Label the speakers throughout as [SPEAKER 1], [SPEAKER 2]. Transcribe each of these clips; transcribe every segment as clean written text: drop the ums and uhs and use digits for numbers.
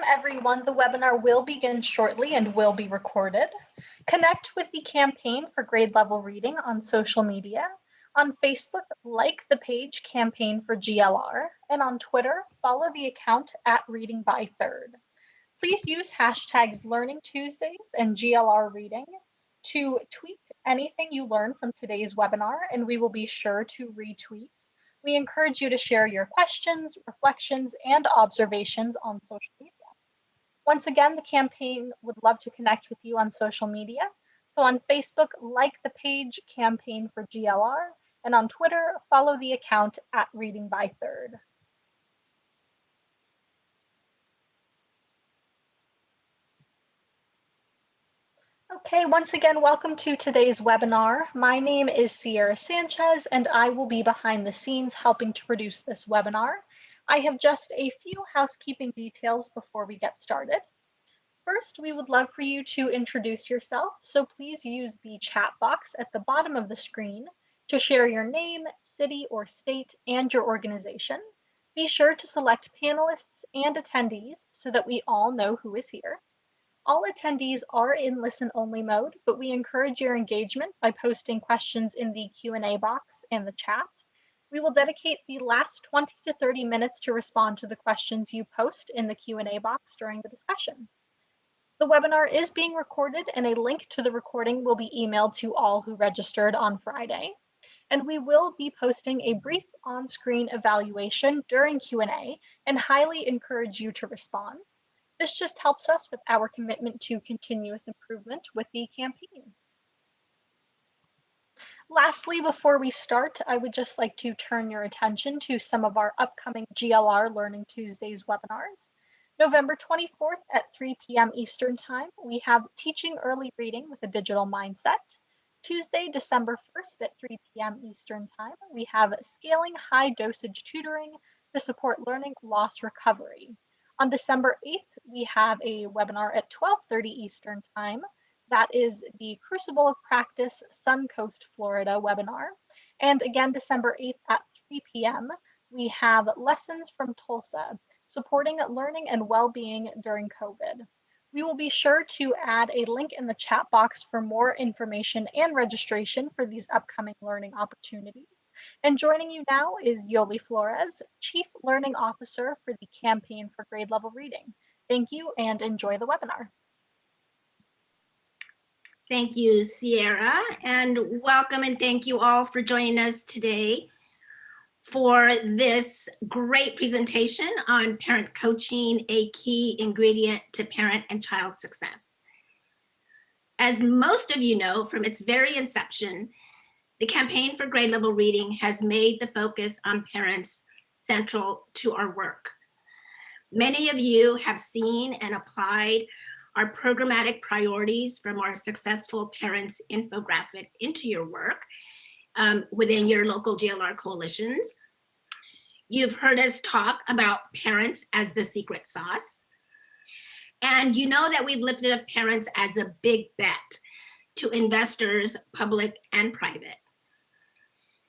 [SPEAKER 1] everyone. The webinar will begin shortly and will be recorded. Connect with the Campaign for Grade Level Reading on social media. On Facebook, like the page Campaign for GLR, and on Twitter, follow the account at Reading by Third. Please use hashtags Learning Tuesdays and GLR Reading to tweet anything you learn from today's webinar, and we will be sure to retweet. We encourage you to share your questions, reflections, and observations on social media. Once again, the campaign would love to connect with you on social media. So on Facebook, like the page Campaign for GLR, and on Twitter, follow the account at Reading by Third. Okay, once again, welcome to today's webinar. My name is Sierra Sanchez, and I will be behind the scenes helping to produce this webinar. I have just a few housekeeping details before we get started. First, we would love for you to introduce yourself, so please use the chat box at the bottom of the screen to share your name, city or state, and your organization. Be sure to select panelists and attendees so that we all know who is here. All attendees are in listen-only mode, but we encourage your engagement by posting questions in the Q&A box and the chat. We will dedicate the last 20 to 30 minutes to respond to the questions you post in the Q&A box during the discussion. The webinar is being recorded, and a link to the recording will be emailed to all who registered on Friday. And we will be posting a brief on-screen evaluation during Q&A and highly encourage you to respond. This just helps us with our commitment to continuous improvement with the campaign. Lastly, before we start, I would just like to turn your attention to some of our upcoming GLR Learning Tuesdays webinars. November 24th at 3 p.m. Eastern Time, we have Teaching Early Reading with a Digital Mindset. Tuesday, December 1st at 3 p.m. Eastern Time, we have Scaling High Dosage Tutoring to Support Learning Loss Recovery. On December 8th, we have a webinar at 12:30 Eastern Time. That is the Crucible of Practice Suncoast, Florida webinar. And again, December 8th at 3 p.m., we have Lessons from Tulsa, Supporting Learning and Well-Being During COVID. We will be sure to add a link in the chat box for more information and registration for these upcoming learning opportunities. And joining you now is Yoli Flores, Chief Learning Officer for the Campaign for Grade Level Reading. Thank you and enjoy the webinar.
[SPEAKER 2] Thank you, Sierra, and welcome and thank you all for joining us today for this great presentation on parent coaching, a key ingredient to parent and child success. As most of you know, from its very inception, the Campaign for Grade Level Reading has made the focus on parents central to our work. Many of you have seen and applied our programmatic priorities from our Successful Parents infographic into your work within your local GLR coalitions. You've heard us talk about parents as the secret sauce. And you know that we've lifted up parents as a big bet to investors, public and private.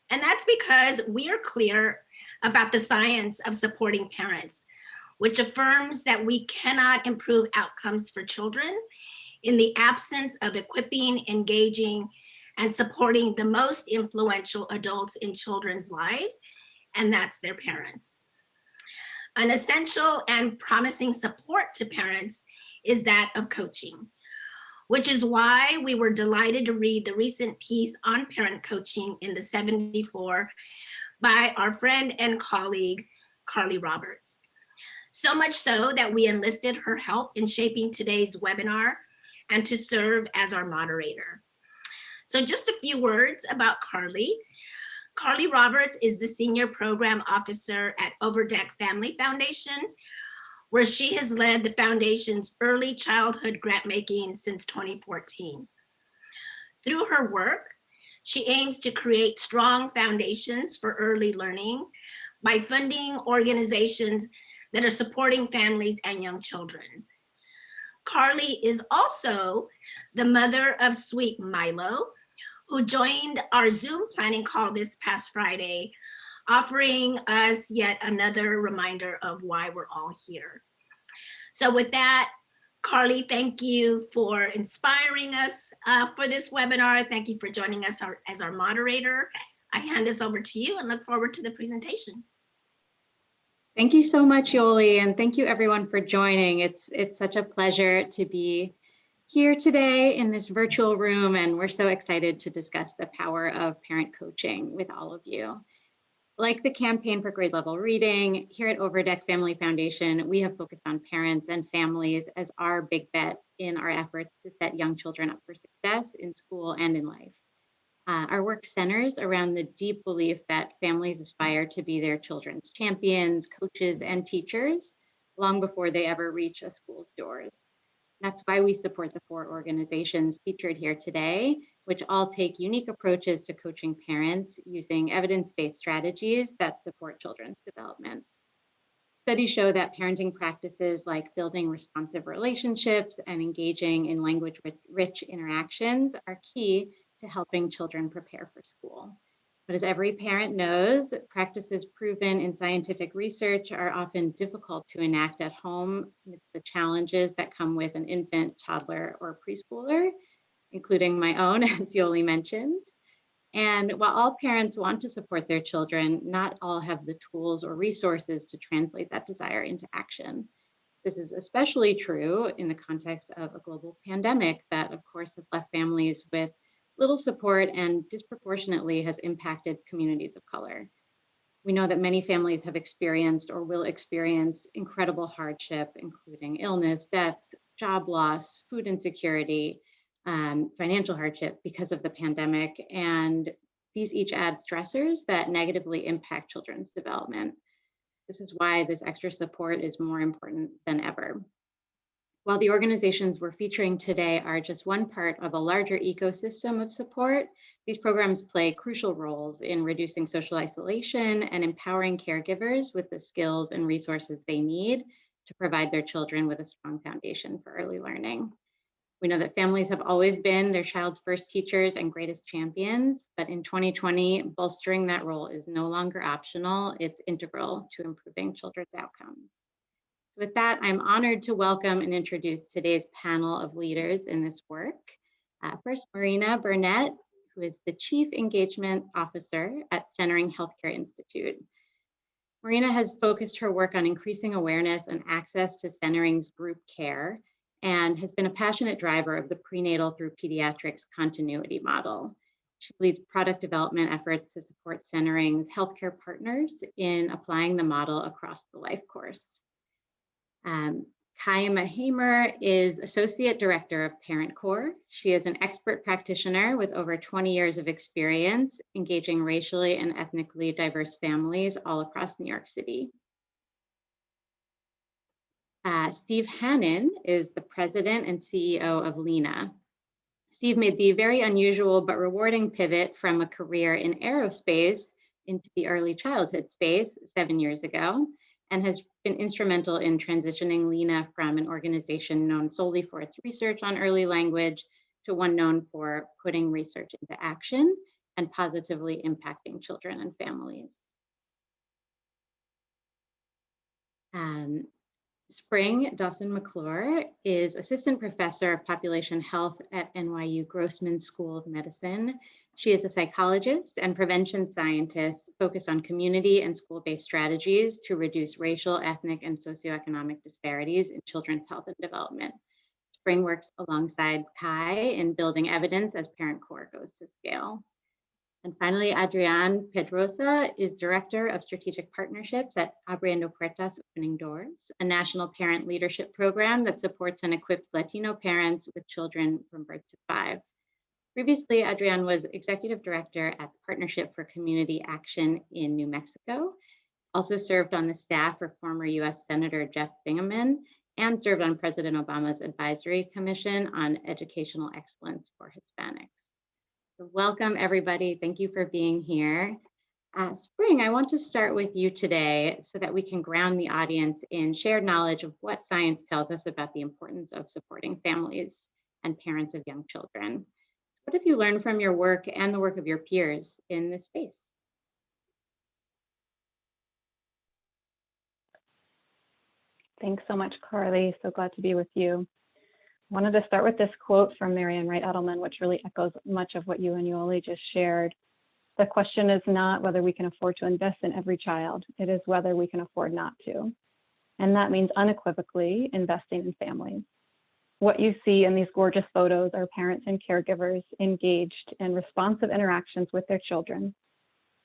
[SPEAKER 2] And that's because we are clear about the science of supporting parents, which affirms that we cannot improve outcomes for children in the absence of equipping, engaging, and supporting the most influential adults in children's lives, and that's their parents. An essential and promising support to parents is that of coaching, which is why we were delighted to read the recent piece on parent coaching in the 74 by our friend and colleague, Carly Roberts. So much so that we enlisted her help in shaping today's webinar and to serve as our moderator. So just a few words about Carly. Carly Roberts is the Senior Program Officer at Overdeck Family Foundation, where she has led the foundation's early childhood grant making since 2014. Through her work, she aims to create strong foundations for early learning by funding organizations that are supporting families and young children. Carly is also the mother of sweet Milo, who joined our Zoom planning call this past Friday, offering us yet another reminder of why we're all here. So with that, Carly, thank you for inspiring us for this webinar. Thank you for joining us as our moderator. I hand this over to you and look forward to the presentation.
[SPEAKER 3] Thank you so much, Yoli, and thank you everyone for joining. It's such a pleasure to be here today in this virtual room, and we're so excited to discuss the power of parent coaching with all of you. Like the campaign for grade level reading, here at Overdeck Family Foundation, we have focused on parents and families as our big bet in our efforts to set young children up for success in school and in life. Our work centers around the deep belief that families aspire to be their children's champions, coaches, and teachers long before they ever reach a school's doors. That's why we support the 4 organizations featured here today, which all take unique approaches to coaching parents using evidence-based strategies that support children's development. Studies show that parenting practices like building responsive relationships and engaging in language-rich interactions are key to helping children prepare for school. But as every parent knows, practices proven in scientific research are often difficult to enact at home amidst the challenges that come with an infant, toddler, or preschooler, including my own, as Yoli mentioned. And while all parents want to support their children, not all have the tools or resources to translate that desire into action. This is especially true in the context of a global pandemic that, of course, has left families with little support and disproportionately has impacted communities of color. We know that many families have experienced or will experience incredible hardship, including illness, death, job loss, food insecurity, financial hardship because of the pandemic. And these each add stressors that negatively impact children's development. This is why this extra support is more important than ever. While the organizations we're featuring today are just one part of a larger ecosystem of support, these programs play crucial roles in reducing social isolation and empowering caregivers with the skills and resources they need to provide their children with a strong foundation for early learning. We know that families have always been their child's first teachers and greatest champions, but in 2020, bolstering that role is no longer optional. It's integral to improving children's outcomes. With that, I'm honored to welcome and introduce today's panel of leaders in this work. First, Marina Burnett, who is the Chief Engagement Officer at Centering Healthcare Institute. Marina has focused her work on increasing awareness and access to Centering's group care and has been a passionate driver of the prenatal through pediatrics continuity model. She leads product development efforts to support Centering's healthcare partners in applying the model across the life course. Kayama Hamer is Associate Director of Parent Corps. She is an expert practitioner with over 20 years of experience engaging racially and ethnically diverse families all across New York City. Steve Hannon is the President and CEO of Lena. Steve made the very unusual but rewarding pivot from a career in aerospace into the early childhood space 7 years ago, and has been instrumental in transitioning Lena from an organization known solely for its research on early language to one known for putting research into action and positively impacting children and families. Spring Dawson McClure is Assistant Professor of Population Health at NYU Grossman School of Medicine. She is a psychologist and prevention scientist focused on community and school-based strategies to reduce racial, ethnic, and socioeconomic disparities in children's health and development. Spring works alongside Kai in building evidence as Parent Corps goes to scale. And finally, Adrián Pedrosa is Director of Strategic Partnerships at Abriendo Puertas, Opening Doors, a national parent leadership program that supports and equips Latino parents with children from birth to 5. Previously, Adrián was Executive Director at the Partnership for Community Action in New Mexico, also served on the staff for former US Senator Jeff Bingaman, and served on President Obama's Advisory Commission on Educational Excellence for Hispanics. So welcome, everybody. Thank you for being here. Spring, I want to start with you today so that we can ground the audience in shared knowledge of what science tells us about the importance of supporting families and parents of young children. What have you learned from your work and the work of your peers in this space?
[SPEAKER 4] Thanks so much, Carly. So glad to be with you. Wanted to start with this quote from Marian Wright Edelman, which really echoes much of what you and Yoli just shared. The question is not whether we can afford to invest in every child, it is whether we can afford not to. And that means unequivocally investing in families. What you see in these gorgeous photos are parents and caregivers engaged in responsive interactions with their children,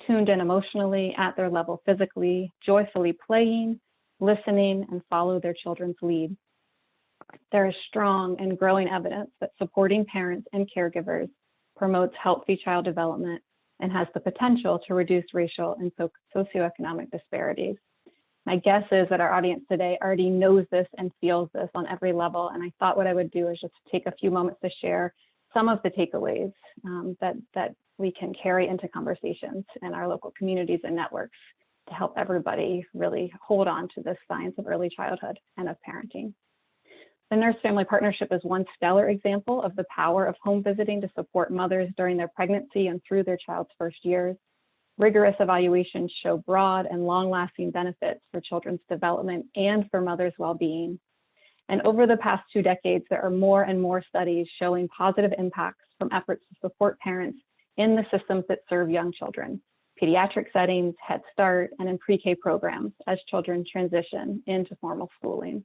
[SPEAKER 4] tuned in emotionally at their level physically, joyfully playing, listening, and follow their children's lead. There is strong and growing evidence that supporting parents and caregivers promotes healthy child development and has the potential to reduce racial and socioeconomic disparities. My guess is that our audience today already knows this and feels this on every level, and I thought what I would do is just take a few moments to share some of the takeaways that we can carry into conversations in our local communities and networks to help everybody really hold on to this science of early childhood and of parenting. The Nurse-Family Partnership is one stellar example of the power of home visiting to support mothers during their pregnancy and through their child's first years. Rigorous evaluations show broad and long-lasting benefits for children's development and for mothers' well-being. And over the past 2 decades, there are more and more studies showing positive impacts from efforts to support parents in the systems that serve young children, pediatric settings, Head Start, and in pre-K programs as children transition into formal schooling.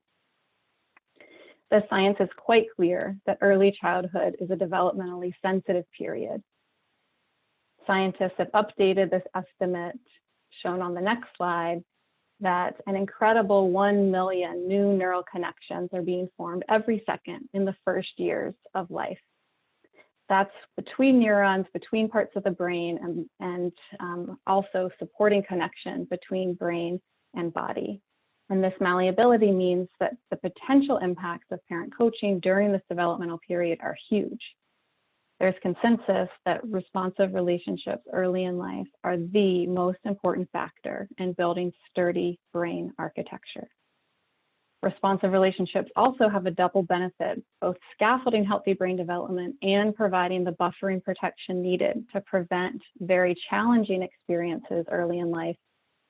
[SPEAKER 4] The science is quite clear that early childhood is a developmentally sensitive period. Scientists have updated this estimate, shown on the next slide, that an incredible 1 million new neural connections are being formed every second in the first years of life. That's between neurons, between parts of the brain, and also supporting connection between brain and body. And this malleability means that the potential impacts of parent coaching during this developmental period are huge. There's consensus that responsive relationships early in life are the most important factor in building sturdy brain architecture. Responsive relationships also have a double benefit, both scaffolding healthy brain development and providing the buffering protection needed to prevent very challenging experiences early in life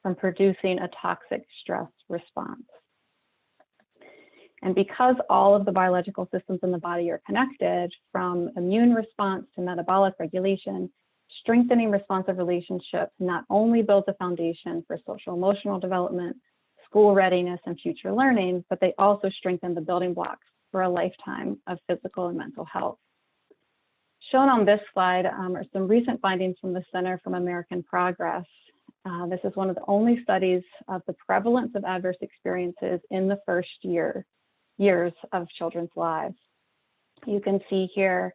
[SPEAKER 4] from producing a toxic stress response. And because all of the biological systems in the body are connected, from immune response to metabolic regulation, strengthening responsive relationships not only builds a foundation for social emotional development, school readiness, and future learning, but they also strengthen the building blocks for a lifetime of physical and mental health. Shown on this slide are some recent findings from the Center for American Progress. This is one of the only studies of the prevalence of adverse experiences in the first years of children's lives. You can see here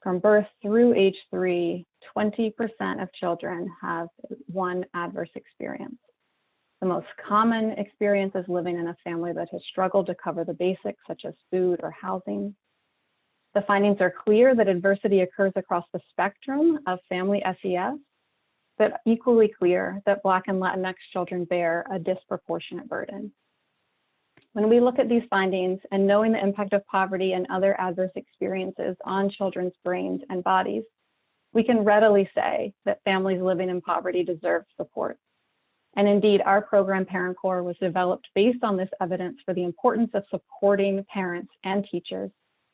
[SPEAKER 4] from birth through age 3, 20% of children have one adverse experience. The most common experience is living in a family that has struggled to cover the basics, such as food or housing. The findings are clear that adversity occurs across the spectrum of family SES, but equally clear that Black and Latinx children bear a disproportionate burden. When we look at these findings and knowing the impact of poverty and other adverse experiences on children's brains and bodies, we can readily say that families living in poverty deserve support. And indeed, our program, Parent Core, was developed based on this evidence for the importance of supporting parents and teachers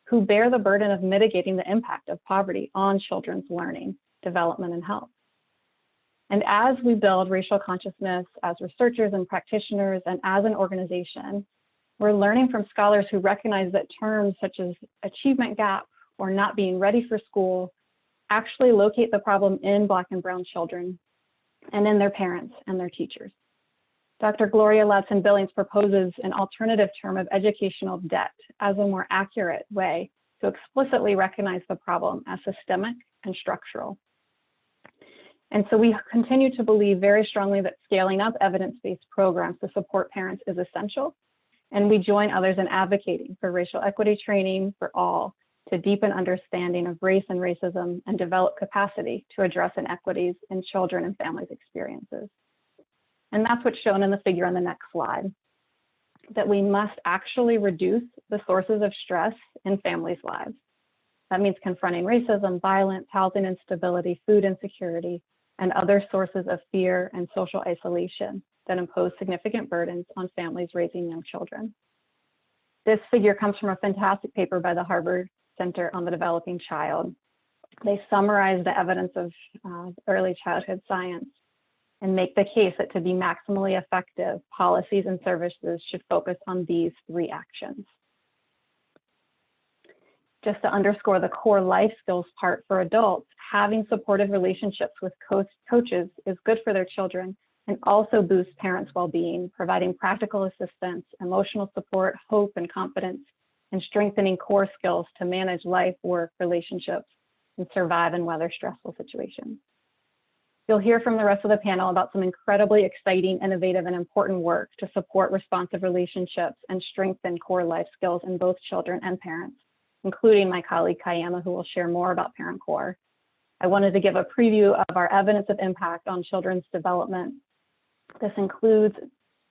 [SPEAKER 4] who bear the burden of mitigating the impact of poverty on children's learning, development, and health. And as we build racial consciousness as researchers and practitioners and as an organization, we're learning from scholars who recognize that terms such as achievement gap or not being ready for school actually locate the problem in Black and brown children and in their parents and their teachers. Dr. Gloria Ladson-Billings proposes an alternative term of educational debt as a more accurate way to explicitly recognize the problem as systemic and structural. And so we continue to believe very strongly that scaling up evidence-based programs to support parents is essential. And we join others in advocating for racial equity training for all to deepen understanding of race and racism and develop capacity to address inequities in children and families' experiences. And that's what's shown in the figure on the next slide, that we must actually reduce the sources of stress in families' lives. That means confronting racism, violence, housing instability, food insecurity, and other sources of fear and social isolation that impose significant burdens on families raising young children. This figure comes from a fantastic paper by the Harvard Center on the Developing Child. They summarize the evidence of early childhood science and make the case that to be maximally effective, policies and services should focus on these 3 actions. Just to underscore the core life skills part for adults, having supportive relationships with coaches is good for their children and also boosts parents' well-being, providing practical assistance, emotional support, hope, and confidence, and strengthening core skills to manage life, work, relationships, and survive and weather stressful situations. You'll hear from the rest of the panel about some incredibly exciting, innovative, and important work to support responsive relationships and strengthen core life skills in both children and parents, including my colleague Kayama, who will share more about Parent Core. I wanted to give a preview of our evidence of impact on children's development. This includes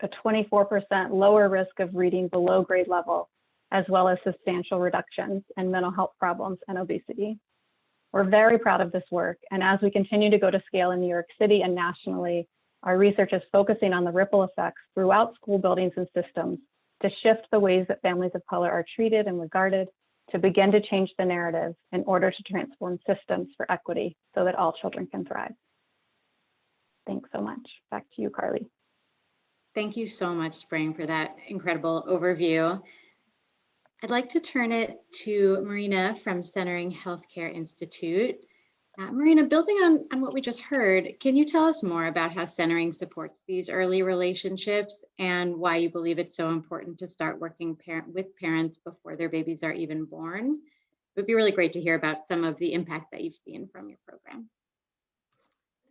[SPEAKER 4] a 24% lower risk of reading below grade level, as well as substantial reductions in mental health problems and obesity. We're very proud of this work, and as we continue to go to scale in New York City and nationally, our research is focusing on the ripple effects throughout school buildings and systems to shift the ways that families of color are treated and regarded, to begin to change the narrative in order to transform systems for equity so that all children can thrive. Thanks so much. Back to you, Carly.
[SPEAKER 3] Thank you so much, Spring, for that incredible overview. I'd like to turn it to Marina from Centering Healthcare Institute. Marina, building on what we just heard, can you tell us more about how Centering supports these early relationships and why you believe it's so important to start working with parents before their babies are even born? It would be really great to hear about some of the impact that you've seen from your program.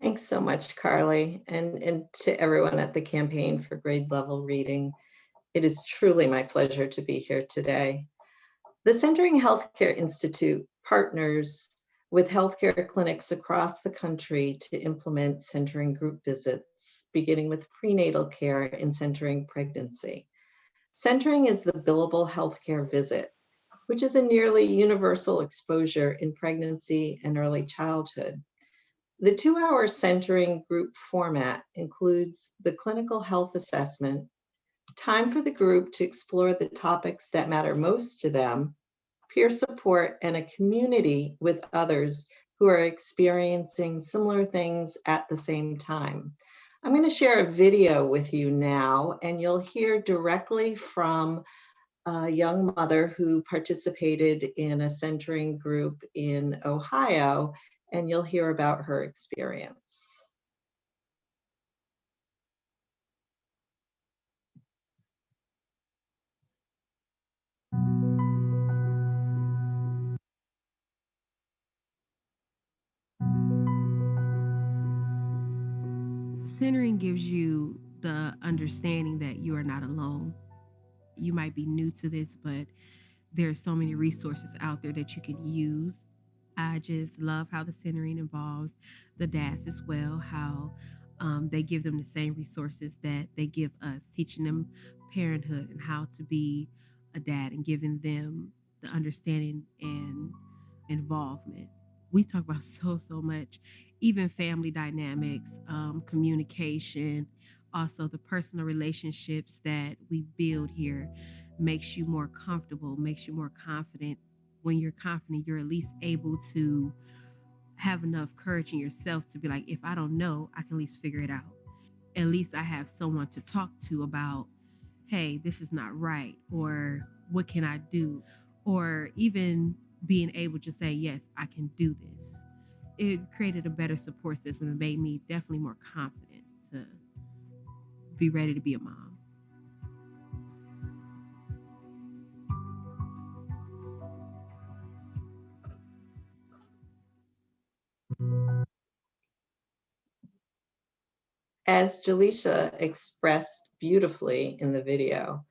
[SPEAKER 5] Thanks so much, Carly, and to everyone at the Campaign for Grade Level Reading. It is truly my pleasure to be here today. The Centering Healthcare Institute partners with healthcare clinics across the country to implement centering group visits, beginning with prenatal care and centering pregnancy. Centering is the billable healthcare visit, which is a nearly universal exposure in pregnancy and early childhood. The 2-hour centering group format includes the clinical health assessment, time for the group to explore the topics that matter most to them, peer support, and a community with others who are experiencing similar things at the same time. I'm going to share a video with you now, and you'll hear directly from a young mother who participated in a centering group in Ohio, and you'll hear about her experience.
[SPEAKER 6] Centering gives you the understanding that you are not alone. You might be new to this, but there are so many resources out there that you can use. I just love how the centering involves the dads as well, how they give them the same resources that they give us, teaching them parenthood and how to be a dad and giving them the understanding and involvement. We talk about so much, even family dynamics, communication, also the personal relationships that we build here makes you more comfortable, makes you more confident. When you're confident, you're at least able to have enough courage in yourself to be like, if I don't know, I can at least figure it out. At least I have someone to talk to about, hey, this is not right, or what can I do? Or even being able to say, yes, I can do this. It created a better support system and made me definitely more confident to be ready to be a mom.
[SPEAKER 5] As Jaleisha expressed beautifully in the video,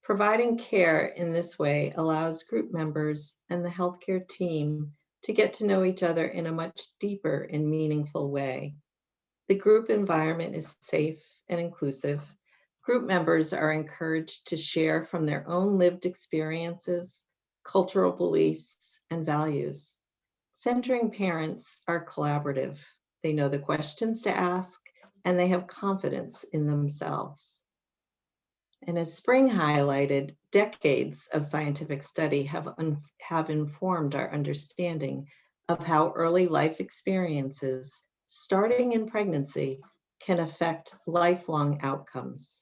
[SPEAKER 5] providing care in this way allows group members and the healthcare team to get to know each other in a much deeper and meaningful way. The group environment is safe and inclusive. Group members are encouraged to share from their own lived experiences, cultural beliefs, and values. Centering parents are collaborative. They know the questions to ask, and they have confidence in themselves. And as Spring highlighted, decades of scientific study have informed our understanding of how early life experiences, starting in pregnancy, can affect lifelong outcomes.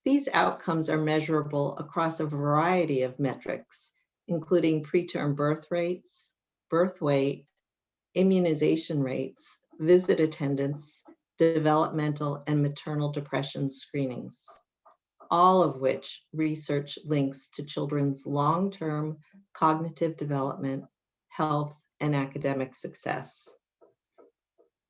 [SPEAKER 5] These outcomes are measurable across a variety of metrics, including preterm birth rates, birth weight, immunization rates, visit attendance, developmental and maternal depression screenings, all of which research links to children's long-term cognitive development, health, and academic success.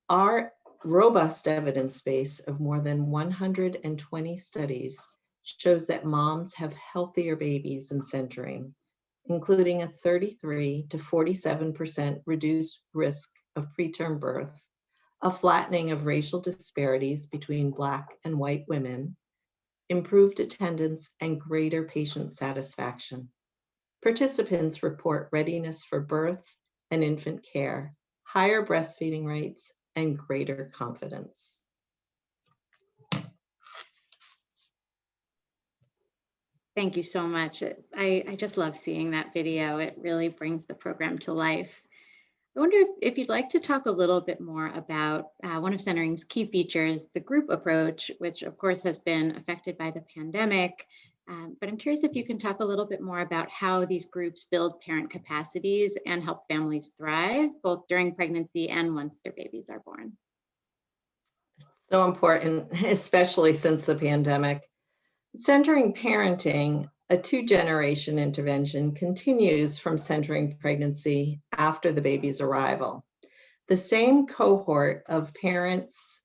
[SPEAKER 5] Our robust evidence base of more than 120 studies shows that moms have healthier babies in centering, including a 33 to 47% reduced risk of preterm birth, a flattening of racial disparities between Black and white women, improved attendance, and greater patient satisfaction. Participants report readiness for birth and infant care, higher breastfeeding rates, and greater confidence.
[SPEAKER 3] Thank you so much. I just love seeing that video. It really brings the program to life. I wonder if you'd like to talk a little bit more about one of Centering's key features, the group approach, which of course has been affected by the pandemic. But I'm curious if you can talk a little bit more about how these groups build parent capacities and help families thrive, both during pregnancy and once their babies are born.
[SPEAKER 5] So important, especially since the pandemic. Centering Parenting, a two-generation intervention, continues from centering pregnancy after the baby's arrival. The same cohort of parents,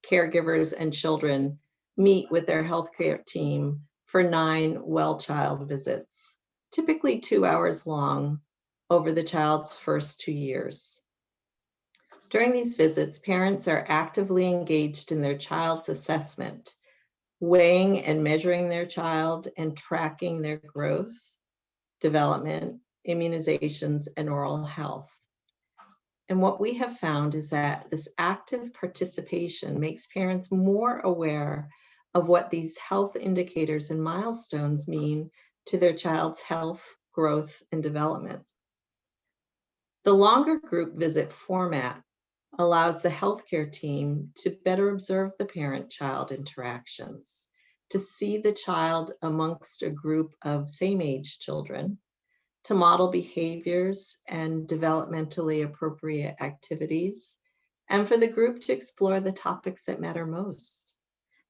[SPEAKER 5] caregivers, and children meet with their healthcare team for 9 well-child visits, typically 2 hours long over the child's first 2 years. During these visits, parents are actively engaged in their child's assessment, weighing and measuring their child and tracking their growth, development, immunizations, and oral health. And what we have found is that this active participation makes parents more aware of what these health indicators and milestones mean to their child's health, growth, and development. The longer group visit format allows the healthcare team to better observe the parent-child interactions, to see the child amongst a group of same-age children, to model behaviors and developmentally appropriate activities, and for the group to explore the topics that matter most.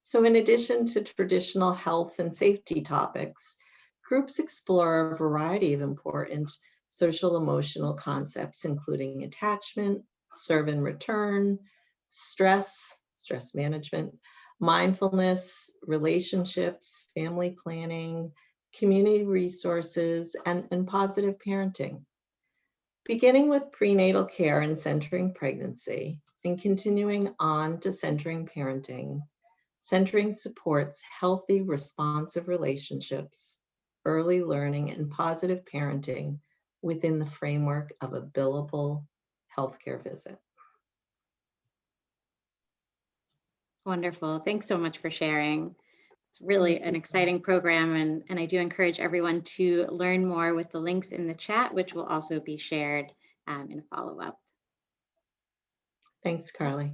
[SPEAKER 5] So in addition to traditional health and safety topics, groups explore a variety of important social emotional concepts, including attachment, serve and return, stress management, mindfulness, relationships, family planning, community resources, and positive parenting. Beginning with prenatal care and centering pregnancy, and continuing on to centering parenting, centering supports healthy, responsive relationships, early learning, and positive parenting within the framework of a billable healthcare visit.
[SPEAKER 3] Wonderful. Thanks so much for sharing. It's really an exciting program, and I do encourage everyone to learn more with the links in the chat, which will also be shared in a follow-up.
[SPEAKER 5] Thanks, Carly.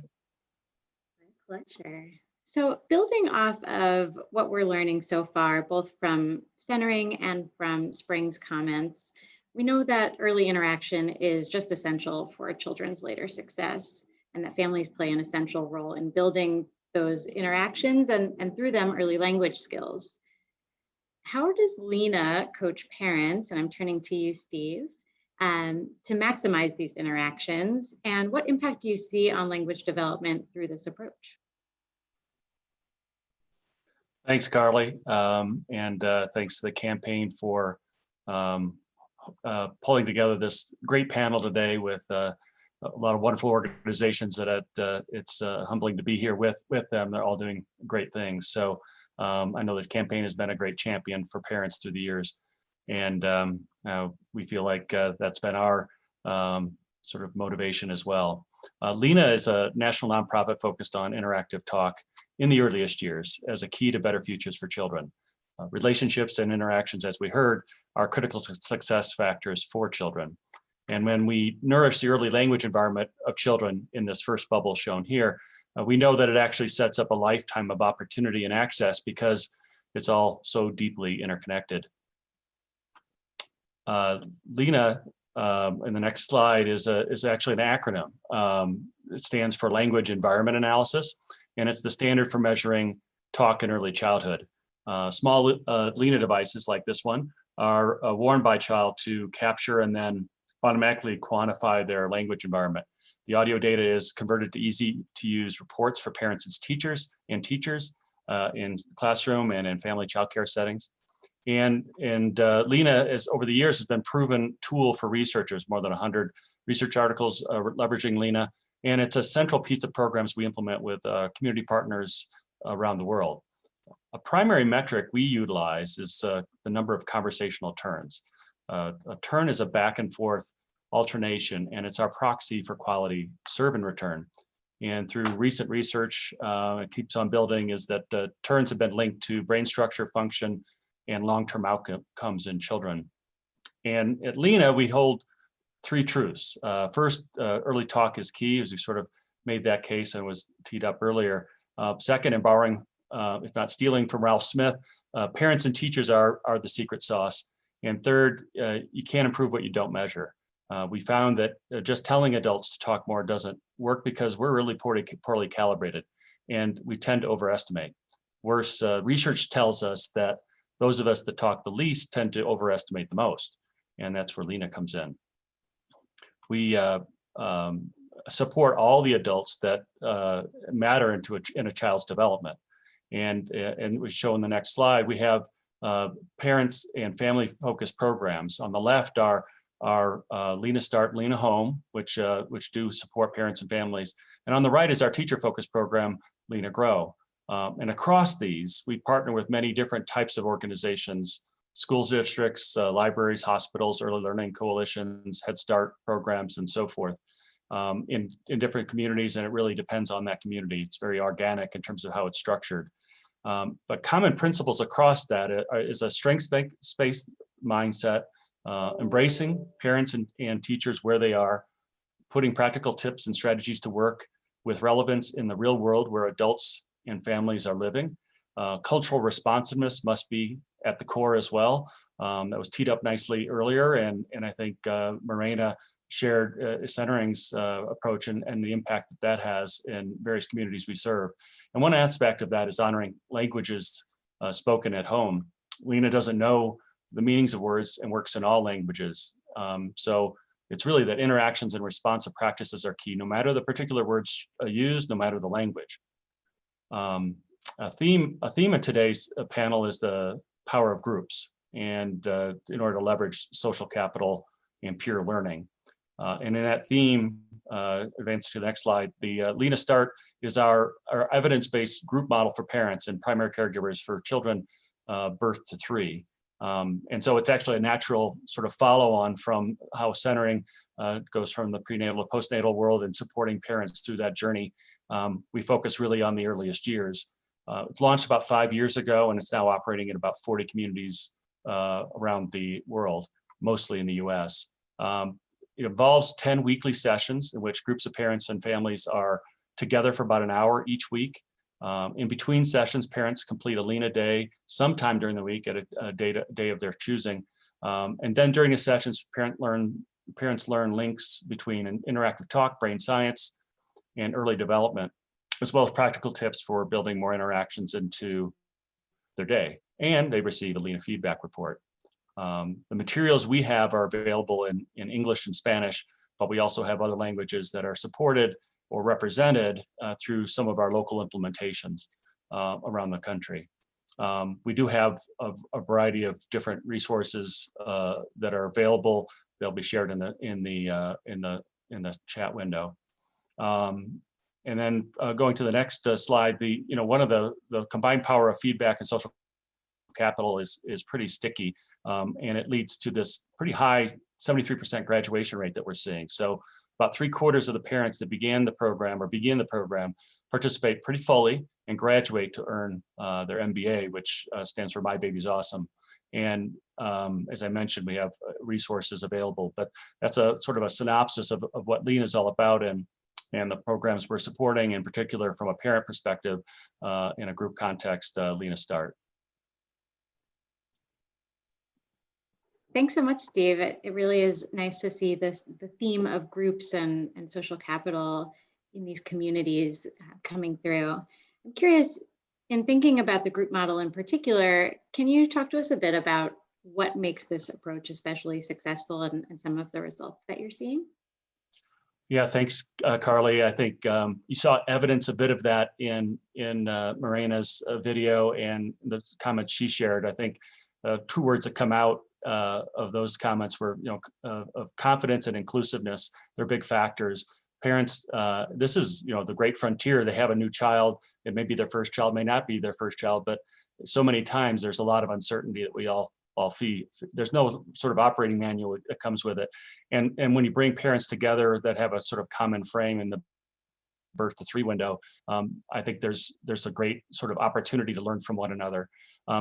[SPEAKER 3] My pleasure. So building off of what we're learning so far, both from Centering and from Spring's comments, we know that early interaction is just essential for children's later success, and that families play an essential role in building those interactions and through them early language skills. How does Lena coach parents, and I'm turning to you, Steve, to maximize these interactions, and what impact do you see on language development through this approach?
[SPEAKER 7] Thanks, Carly, and thanks to the campaign for pulling together this great panel today with a lot of wonderful organizations that it's humbling to be here with them. They're all doing great things. So I know the campaign has been a great champion for parents through the years. And we feel like that's been our sort of motivation as well. Lena is a national nonprofit focused on interactive talk in the earliest years as a key to better futures for children. Relationships and interactions, as we heard, are critical success factors for children. And when we nourish the early language environment of children in this first bubble shown here, we know that it actually sets up a lifetime of opportunity and access because it's all so deeply interconnected. LENA, in the next slide, is actually an acronym. It stands for Language Environment Analysis, and it's the standard for measuring talk in early childhood. Small LENA devices like this one are worn by a child to capture and then automatically quantify their language environment. The audio data is converted to easy to use reports for parents and teachers in classroom and in family childcare settings. And LENA is, over the years, has been proven tool for researchers, more than 100 research articles leveraging LENA. And it's a central piece of programs we implement with community partners around the world. A primary metric we utilize is the number of conversational turns. A turn is a back and forth alternation, and it's our proxy for quality serve and return. And through recent research, it keeps on building, is that turns have been linked to brain structure, function, and long-term outcomes in children. And at LENA, we hold three truths. First, early talk is key, as we sort of made that case and was teed up earlier. Second, and borrowing, if not stealing from Ralph Smith, parents and teachers are the secret sauce. And third, you can't improve what you don't measure. We found that just telling adults to talk more doesn't work because we're really poorly calibrated, and we tend to overestimate. Worse, research tells us that those of us that talk the least tend to overestimate the most, and that's where LENA comes in. We support all the adults that matter in a child's development, and we show in the next slide, we have parents and family focused programs. On the left are our LENA Start, LENA Home, which do support parents and families. And on the right is our teacher focused program, LENA Grow. And across these, we partner with many different types of organizations, schools districts, libraries, hospitals, early learning coalitions, Head Start programs, and so forth in different communities. And it really depends on that community. It's very organic in terms of how it's structured. But common principles across that is a strengths-based mindset, embracing parents and teachers where they are, putting practical tips and strategies to work with relevance in the real world where adults and families are living. Cultural responsiveness must be at the core as well. That was teed up nicely earlier, and I think Morena shared Centering's approach and the impact that has in various communities we serve. And one aspect of that is honoring languages spoken at home. LENA doesn't know the meanings of words and works in all languages. So it's really that interactions and responsive practices are key, no matter the particular words used, no matter the language. A theme of today's panel is the power of groups, and in order to leverage social capital and peer learning. And in that theme, advance to the next slide, the LENA Start is our evidence-based group model for parents and primary caregivers for children birth to 3. And so it's actually a natural sort of follow-on from how Centering goes from the prenatal to postnatal world and supporting parents through that journey. We focus really on the earliest years. It's launched about 5 years ago, and it's now operating in about 40 communities around the world, mostly in the US. It involves 10 weekly sessions in which groups of parents and families are together for about an hour each week. In between sessions, parents complete a LENA day sometime during the week at a day of their choosing. And then during the sessions, parents learn links between interactive talk, brain science, and early development, as well as practical tips for building more interactions into their day. And they receive a LENA feedback report. The materials we have are available in English and Spanish, but we also have other languages that are supported or represented through some of our local implementations around the country. We do have a variety of different resources that are available. They'll be shared in the chat window. And then going to the next slide, one of the combined power of feedback and social capital is pretty sticky, and it leads to this pretty high 73% graduation rate that we're seeing. So about 3/4 of the parents that began the program or begin the program participate pretty fully and graduate to earn their MBA, which stands for My Baby's Awesome. And as I mentioned, we have resources available, but that's a sort of a synopsis of what Lean is all about and the programs we're supporting, in particular from a parent perspective in a group context, Lena Start.
[SPEAKER 3] Thanks so much, Steve. It really is nice to see the theme of groups and social capital in these communities coming through. I'm curious, in thinking about the group model in particular, can you talk to us a bit about what makes this approach especially successful and some of the results that you're seeing?
[SPEAKER 7] Yeah, thanks, Carly. I think you saw evidence a bit of that in Morena's video and the comments she shared. I think 2 words that come out of those comments were, of confidence and inclusiveness. They're big factors. Parents, this is, the great frontier. They have a new child. It may be their first child, may not be their first child, but so many times there's a lot of uncertainty that we all feel. There's no sort of operating manual that comes with it. And when you bring parents together that have a sort of common frame in the birth to 3 window, I think there's a great sort of opportunity to learn from one another.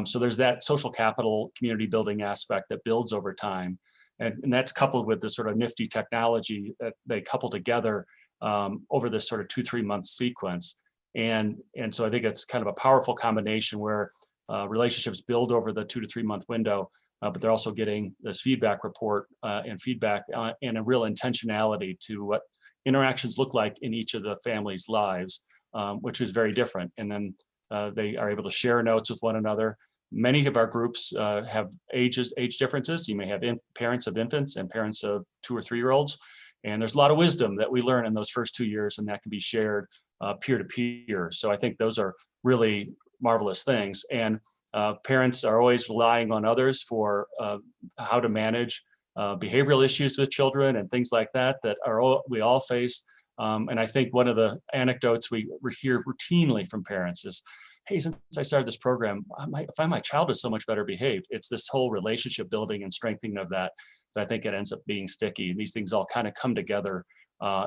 [SPEAKER 7] So there's that social capital community building aspect that builds over time. And that's coupled with this sort of nifty technology that they couple together over this sort of 2-3 month sequence. And so I think it's kind of a powerful combination where relationships build over the 2 to 3 month window, but they're also getting this feedback report and feedback and a real intentionality to what interactions look like in each of the family's lives, which is very different. And then they are able to share notes with one another. Many of our groups have age differences. You may have parents of infants and parents of 2 or 3 year olds. And there's a lot of wisdom that we learn in those first 2 years, and that can be shared peer to peer. So I think those are really marvelous things. And parents are always relying on others for how to manage behavioral issues with children and things like that we all face. And I think one of the anecdotes we hear routinely from parents is, hey, since I started this program, I find my child is so much better behaved. It's this whole relationship building and strengthening of that I think it ends up being sticky. And these things all kind of come together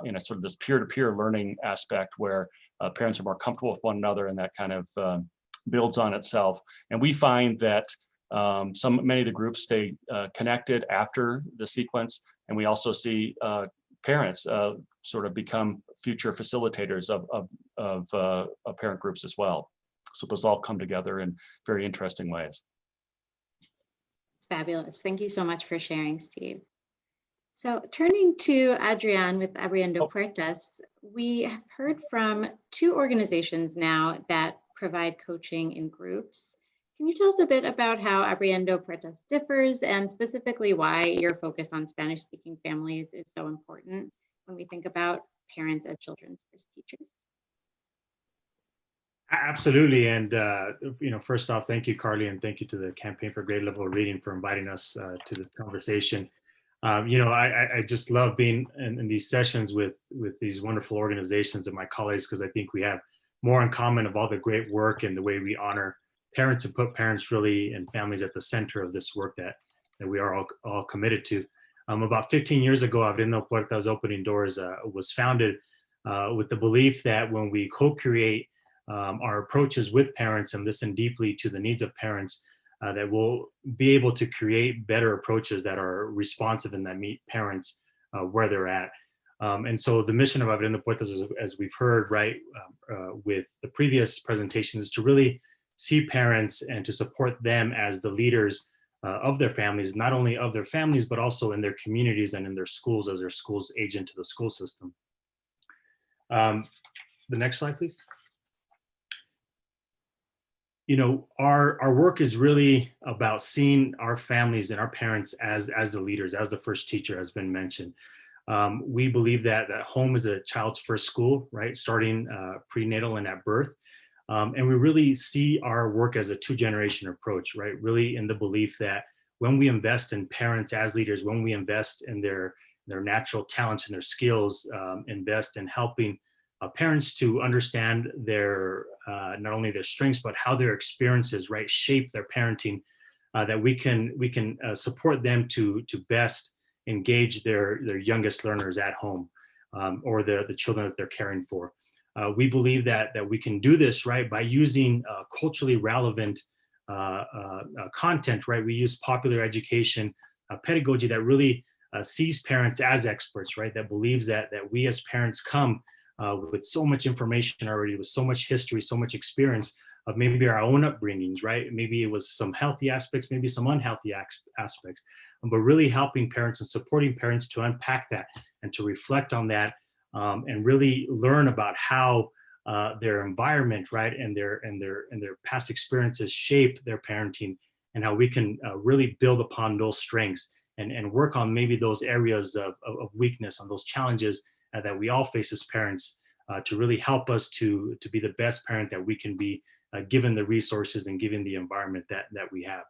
[SPEAKER 7] in a sort of this peer-to-peer learning aspect where parents are more comfortable with one another, and that kind of builds on itself. And we find that many of the groups stay connected after the sequence, and we also see parents sort of become future facilitators of parent groups as well. So those all come together in very interesting ways.
[SPEAKER 3] It's fabulous. Thank you so much for sharing, Steve. So turning to Adrian with Abriendo Puertas, we have heard from 2 organizations now that provide coaching in groups. Can you tell us a bit about how Abriendo Puertas differs, and specifically why your focus on Spanish-speaking families is so important when we think about parents as children's first teachers?
[SPEAKER 8] Absolutely. And, first off, thank you, Carly, and thank you to the Campaign for Grade Level Reading for inviting us to this conversation. I just love being in these sessions with these wonderful organizations and my colleagues, because I think we have more in common of all the great work and the way we honor parents and put parents really and families at the center of this work that we are all committed to. About 15 years ago, Abriendo Puertas Opening Doors was founded with the belief that when we co-create our approaches with parents and listen deeply to the needs of parents, that we'll be able to create better approaches that are responsive and that meet parents where they're at. And so the mission of Abriendo Puertas, as we've heard, right, with the previous presentations, is to really see parents and to support them as the leaders of their families, not only of their families, but also in their communities and in their schools as their schools age into the school system. The next slide, please. Our work is really about seeing our families and our parents as the leaders, as the first teacher, has been mentioned. We believe that home is a child's first school, right? Starting prenatal and at birth. And we really see our work as a 2-generation approach, right? Really in the belief that when we invest in parents as leaders, when we invest in their natural talents and their skills, invest in helping parents to understand their not only their strengths, but how their experiences, right, shape their parenting, that we can support them to best engage their youngest learners at home, or the children that they're caring for. We believe that we can do this, right, by using culturally relevant content, right? We use popular education pedagogy that really sees parents as experts, right? That believes that we as parents come with so much information already, with so much history, so much experience of maybe our own upbringings, right? Maybe it was some healthy aspects, maybe some unhealthy aspects, but really helping parents and supporting parents to unpack that and to reflect on that, and really learn about how their environment, right, and their past experiences shape their parenting, and how we can really build upon those strengths and work on maybe those areas of weakness, on those challenges that we all face as parents, to really help us to be the best parent that we can be, given the resources and given the environment that we have.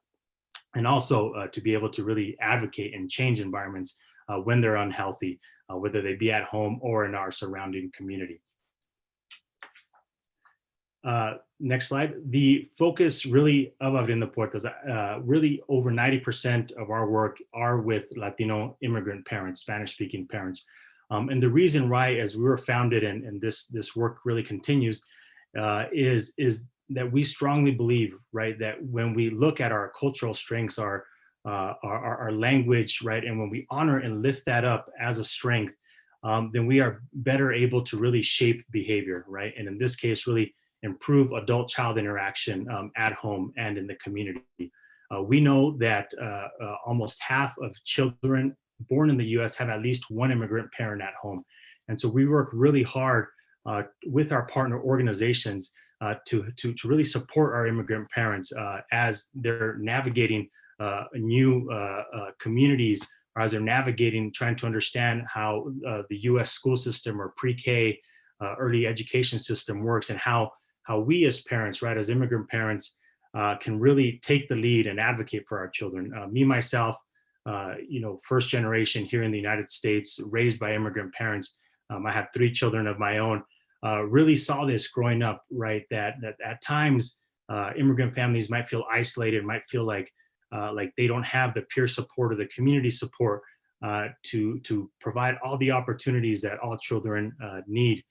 [SPEAKER 8] And also to be able to really advocate and change environments when they're unhealthy, whether they be at home or in our surrounding community. Next slide. The focus really of Abriendo Puertas, really over 90% of our work are with Latino immigrant parents, Spanish-speaking parents. And the reason why, as we were founded and this work really continues, is that we strongly believe, right, that when we look at our cultural strengths, our language, right, and when we honor and lift that up as a strength, then we are better able to really shape behavior, right? And in this case, really improve adult-child interaction at home and in the community. We know that almost half of children born in the US have at least one immigrant parent at home. And so we work really hard with our partner organizations to really support our immigrant parents as they're navigating new communities, or as they're navigating, trying to understand how the US school system or pre-K early education system works, and how we as parents, right, as immigrant parents, can really take the lead and advocate for our children. Me, myself, first generation here in the United States, raised by immigrant parents. I have 3 children of my own. Really saw this growing up, right? That at times immigrant families might feel isolated, might feel like they don't have the peer support or the community support to provide all the opportunities that all children need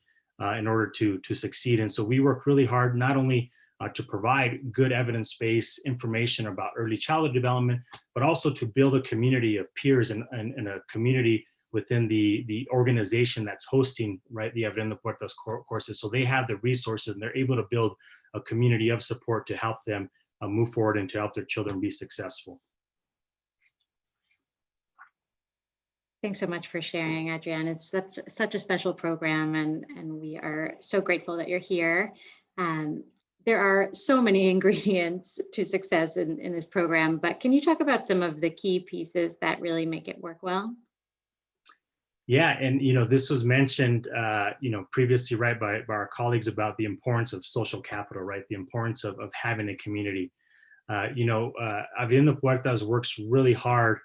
[SPEAKER 8] in order to succeed. And so we work really hard, not only to provide good evidence-based information about early childhood development, but also to build a community of peers and a community within the organization that's hosting, right, the Abriendo Puertas courses. So they have the resources and they're able to build a community of support to help them move forward and to help their children be successful.
[SPEAKER 3] Thanks so much for sharing, Adrian. It's such a special program, and we are so grateful that you're here. There are so many ingredients to success in this program, but can you talk about some of the key pieces that really make it work well?
[SPEAKER 8] Yeah, and this was mentioned previously, right, by our colleagues about the importance of social capital, right, the importance of having a community. Abriendo Puertas works really hard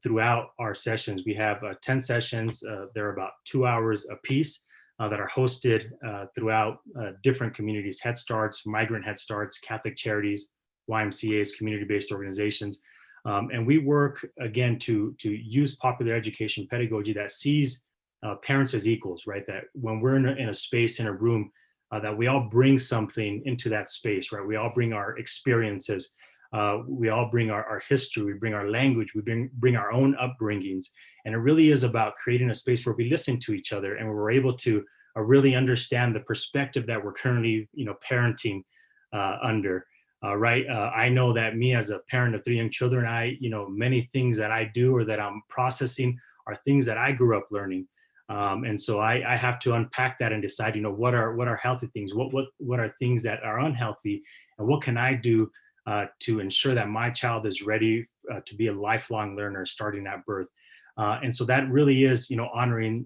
[SPEAKER 8] throughout our sessions. We have 10 sessions. They're about 2 hours a piece that are hosted throughout different communities: Head Starts, Migrant Head Starts, Catholic Charities, YMCAs, community-based organizations. And we work, again, to use popular education pedagogy that sees parents as equals, right? That when we're in a space, in a room, that we all bring something into that space, right? We all bring our experiences. We all bring our history, we bring our language, we bring our own upbringings. And it really is about creating a space where we listen to each other and we're able to really understand the perspective that we're currently, parenting under. Right. I know that me as a parent of 3 young children, many things that I do or that I'm processing are things that I grew up learning. And so I have to unpack that and decide, what are healthy things? What are things that are unhealthy? And what can I do to ensure that my child is ready to be a lifelong learner starting at birth? And so that really is, honoring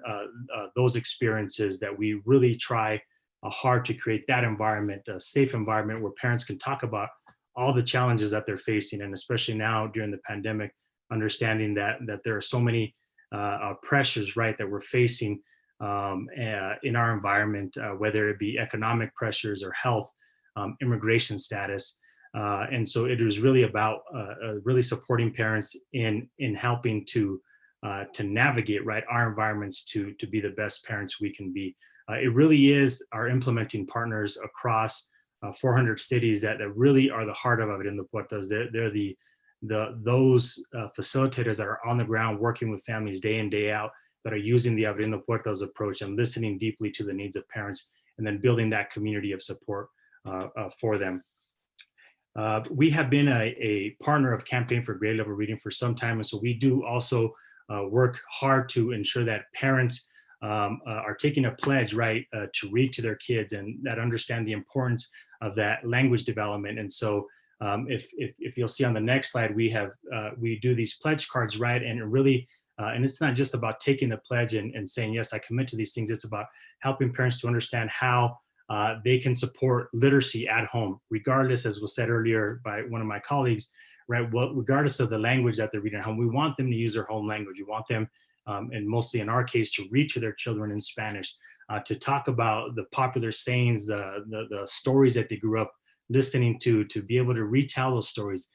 [SPEAKER 8] those experiences, that we really try hard to create that environment, a safe environment where parents can talk about all the challenges that they're facing. And especially now during the pandemic, understanding that there are so many pressures, right, that we're facing in our environment, whether it be economic pressures or health, immigration status. And so it is really about really supporting parents in helping to navigate, right, our environments to be the best parents we can be. it really is our implementing partners across 400 cities that really are the heart of Abriendo Puertas. They're those facilitators that are on the ground working with families day in, day out, that are using the Abriendo Puertas approach and listening deeply to the needs of parents, and then building that community of support for them. We have been a partner of Campaign for Grade Level Reading for some time, and so we do also work hard to ensure that parents are taking a pledge, right, to read to their kids and that understand the importance of that language development. And so if you'll see on the next slide, we do these pledge cards, right, and it really, and it's not just about taking the pledge and saying, yes, I commit to these things. It's about helping parents to understand how they can support literacy at home, regardless, as was said earlier by one of my colleagues, right? Regardless of the language that they're reading at home, we want them to use their home language. We want them, and mostly in our case, to read to their children in Spanish, to talk about the popular sayings, the stories that they grew up listening to be able to retell those stories.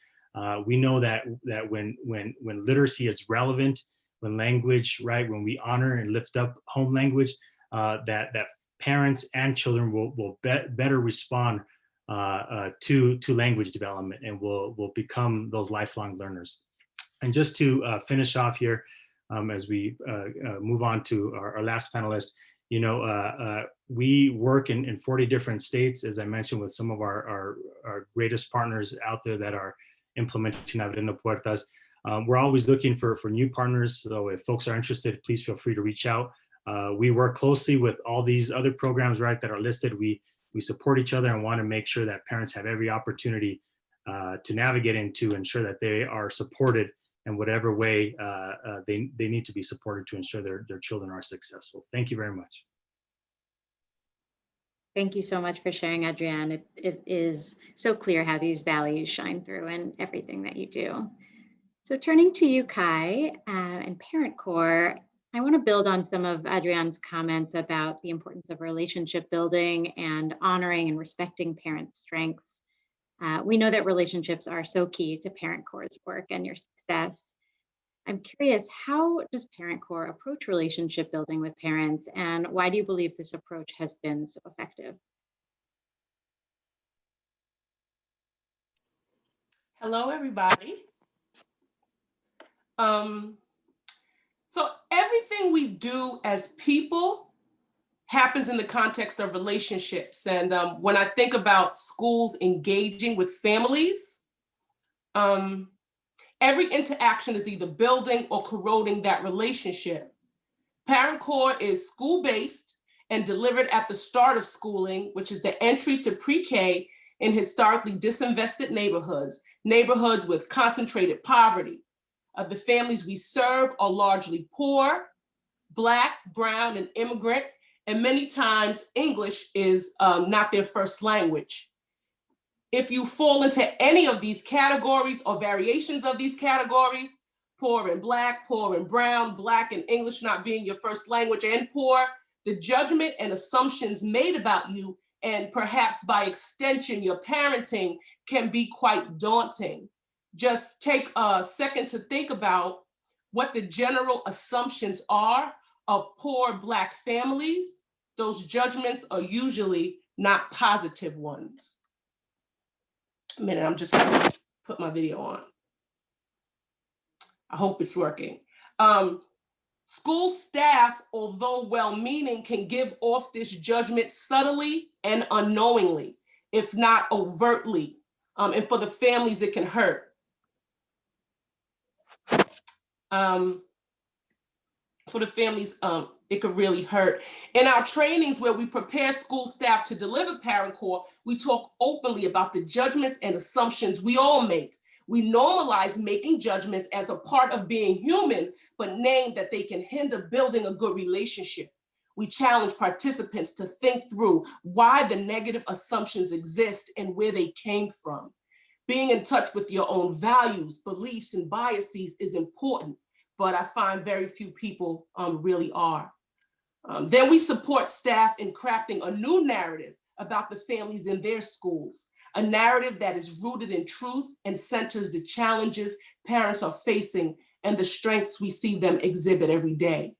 [SPEAKER 8] We know that when literacy is relevant, when language, right, when we honor and lift up home language, that parents and children will better respond to language development and will become those lifelong learners. And just to finish off here, as we move on to our last panelist, you know, we work in 40 different states, as I mentioned, with some of our greatest partners out there that are implementing Abriendo Puertas. We're always looking for new partners. So if folks are interested, please feel free to reach out. We work closely with all these other programs, right, that are listed. We support each other and want to make sure that parents have every opportunity to navigate into, ensure that they are supported in whatever way they need to be supported to ensure their children are successful. Thank you very much.
[SPEAKER 3] Thank you so much for sharing, Adrian. It is so clear how these values shine through in everything that you do. So turning to you, Kai, and Parent Corps, I want to build on some of Adrian's comments about the importance of relationship building and honoring and respecting parents' strengths. We know that relationships are so key to Parent Corps' work and your success. I'm curious, how does Parent Corps approach relationship building with parents, and why do you believe this approach has been so effective?
[SPEAKER 9] Hello, everybody. So everything we do as people happens in the context of relationships. And when I think about schools engaging with families, every interaction is either building or corroding that relationship. Parent Corps is school-based and delivered at the start of schooling, which is the entry to pre-K in historically disinvested neighborhoods with concentrated poverty. The families we serve are largely poor, Black, brown, and immigrant, and many times English is not their first language. If you fall into any of these categories or variations of these categories, poor and Black, poor and brown, Black and English not being your first language, and poor, the judgment and assumptions made about you, and perhaps by extension, your parenting, can be quite daunting. Just take a second to think about what the general assumptions are of poor Black families. Those judgments are usually not positive ones. A minute, I'm just gonna put my video on. I hope it's working. School staff, although well-meaning, can give off this judgment subtly and unknowingly, if not overtly. And for the families, it can hurt. For the families, it could really hurt. In our trainings where we prepare school staff to deliver Parent Corps, we talk openly about the judgments and assumptions we all make. We normalize making judgments as a part of being human, but name that they can hinder building a good relationship. We challenge participants to think through why the negative assumptions exist and where they came from. Being in touch with your own values, beliefs, and biases is important, but I find very few people really are. Then we support staff in crafting a new narrative about the families in their schools, a narrative that is rooted in truth and centers the challenges parents are facing and the strengths we see them exhibit every day.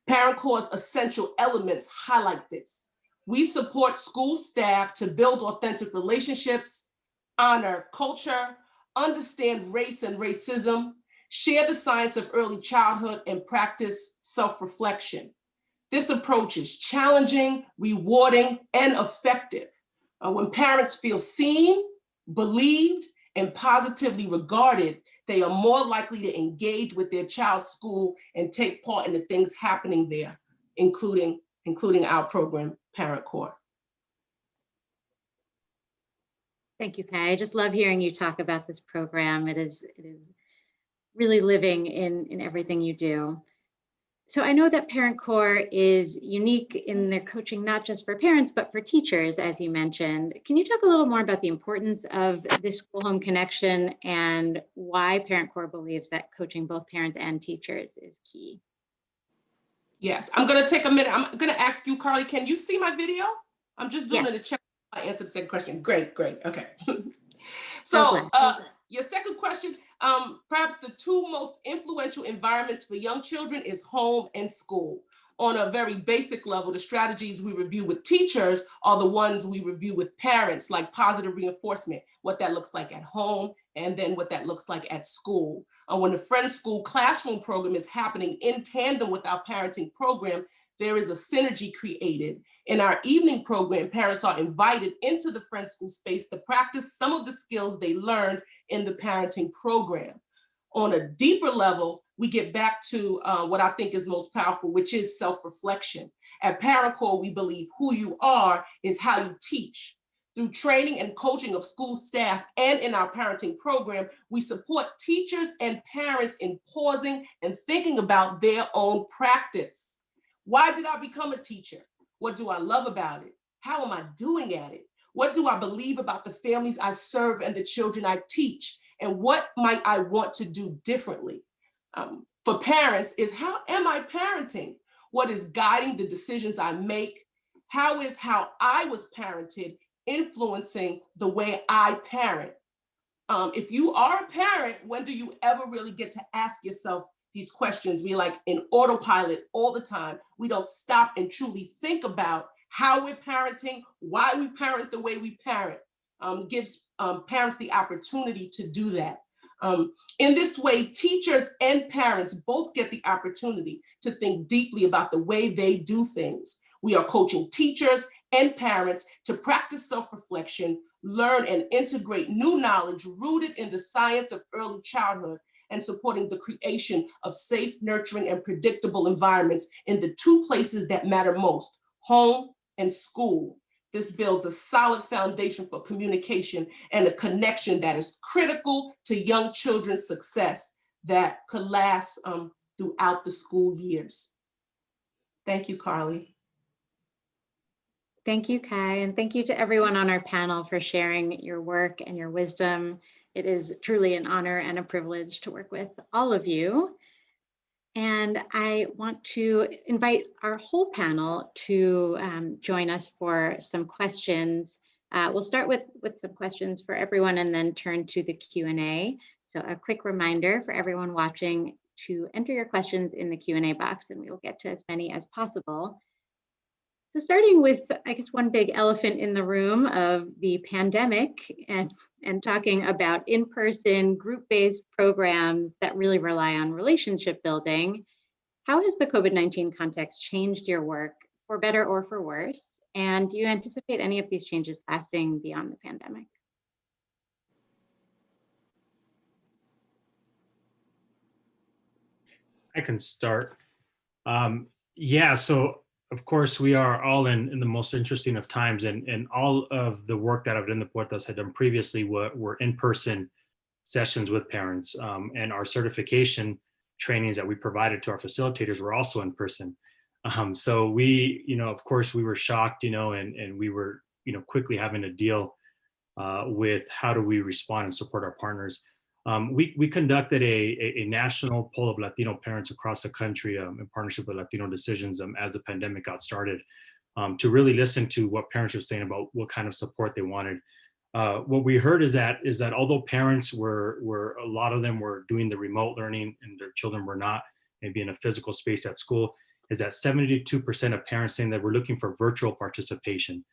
[SPEAKER 9] Parent Corps' essential elements highlight this. We support school staff to build authentic relationships, honor culture, understand race and racism, share the science of early childhood, and practice self-reflection. This approach is challenging, rewarding, and effective. When parents feel seen, believed, and positively regarded, they are more likely to engage with their child's school and take part in the things happening there, including our program, Parent Corps.
[SPEAKER 3] Thank you, Kai. I just love hearing you talk about this program. It is really living in everything you do. So I know that Parent Corps is unique in their coaching, not just for parents, but for teachers, as you mentioned. Can you talk a little more about the importance of this school-home connection and why Parent Corps believes that coaching both parents and teachers is key?
[SPEAKER 9] Yes, I'm gonna take a minute. I'm gonna ask you, Carly, can you see my video? I'm just doing it to check I answered the second question. Great, okay. So your second question, perhaps the two most influential environments for young children is home and school. On a very basic level, the strategies we review with teachers are the ones we review with parents, like positive reinforcement, what that looks like at home, and then what that looks like at school. When the Friend School Classroom program is happening in tandem with our parenting program, there is a synergy created. In our evening program, parents are invited into the Friend School space to practice some of the skills they learned in the parenting program. On a deeper level, we get back to what I think is most powerful, which is self-reflection. At Parent Corps, we believe who you are is how you teach. Through training and coaching of school staff and in our parenting program, we support teachers and parents in pausing and thinking about their own practice. Why did I become a teacher? What do I love about it? How am I doing at it? What do I believe about the families I serve and the children I teach? And what might I want to do differently? For parents is, how am I parenting? What is guiding the decisions I make? How is how I was parented influencing the way I parent? If you are a parent, when do you ever really get to ask yourself these questions? We like in autopilot all the time. We don't stop and truly think about how we're parenting, why we parent the way we parent. Gives parents the opportunity to do that. In this way, teachers and parents both get the opportunity to think deeply about the way they do things. We are coaching teachers and parents to practice self-reflection, learn and integrate new knowledge rooted in the science of early childhood, and supporting the creation of safe, nurturing, and predictable environments in the two places that matter most, home and school. This builds a solid foundation for communication and a connection that is critical to young children's success that could last throughout the school years. Thank you, Carly.
[SPEAKER 3] Thank you, Kai, and thank you to everyone on our panel for sharing your work and your wisdom. It is truly an honor and a privilege to work with all of you. And I want to invite our whole panel to join us for some questions. We'll start with some questions for everyone and then turn to the Q&A. So a quick reminder for everyone watching to enter your questions in the Q&A box, and we will get to as many as possible. So starting with, I guess, one big elephant in the room of the pandemic and talking about in-person group-based programs that really rely on relationship building, how has the COVID-19 context changed your work for better or for worse? And do you anticipate any of these changes lasting beyond the pandemic?
[SPEAKER 8] I can start. Yeah, so of course, we are all in the most interesting of times, and all of the work that Abriendo Puertas had done previously were in-person sessions with parents, and our certification trainings that we provided to our facilitators were also in person. So we, of course, we were shocked, and we were, quickly having to deal with how do we respond and support our partners. We conducted a national poll of Latino parents across the country in partnership with Latino Decisions as the pandemic got started, to really listen to what parents were saying about what kind of support they wanted. What we heard is that although parents were a lot of them were doing the remote learning and their children were not maybe in a physical space at school, is that 72% of parents saying that we're looking for virtual participation.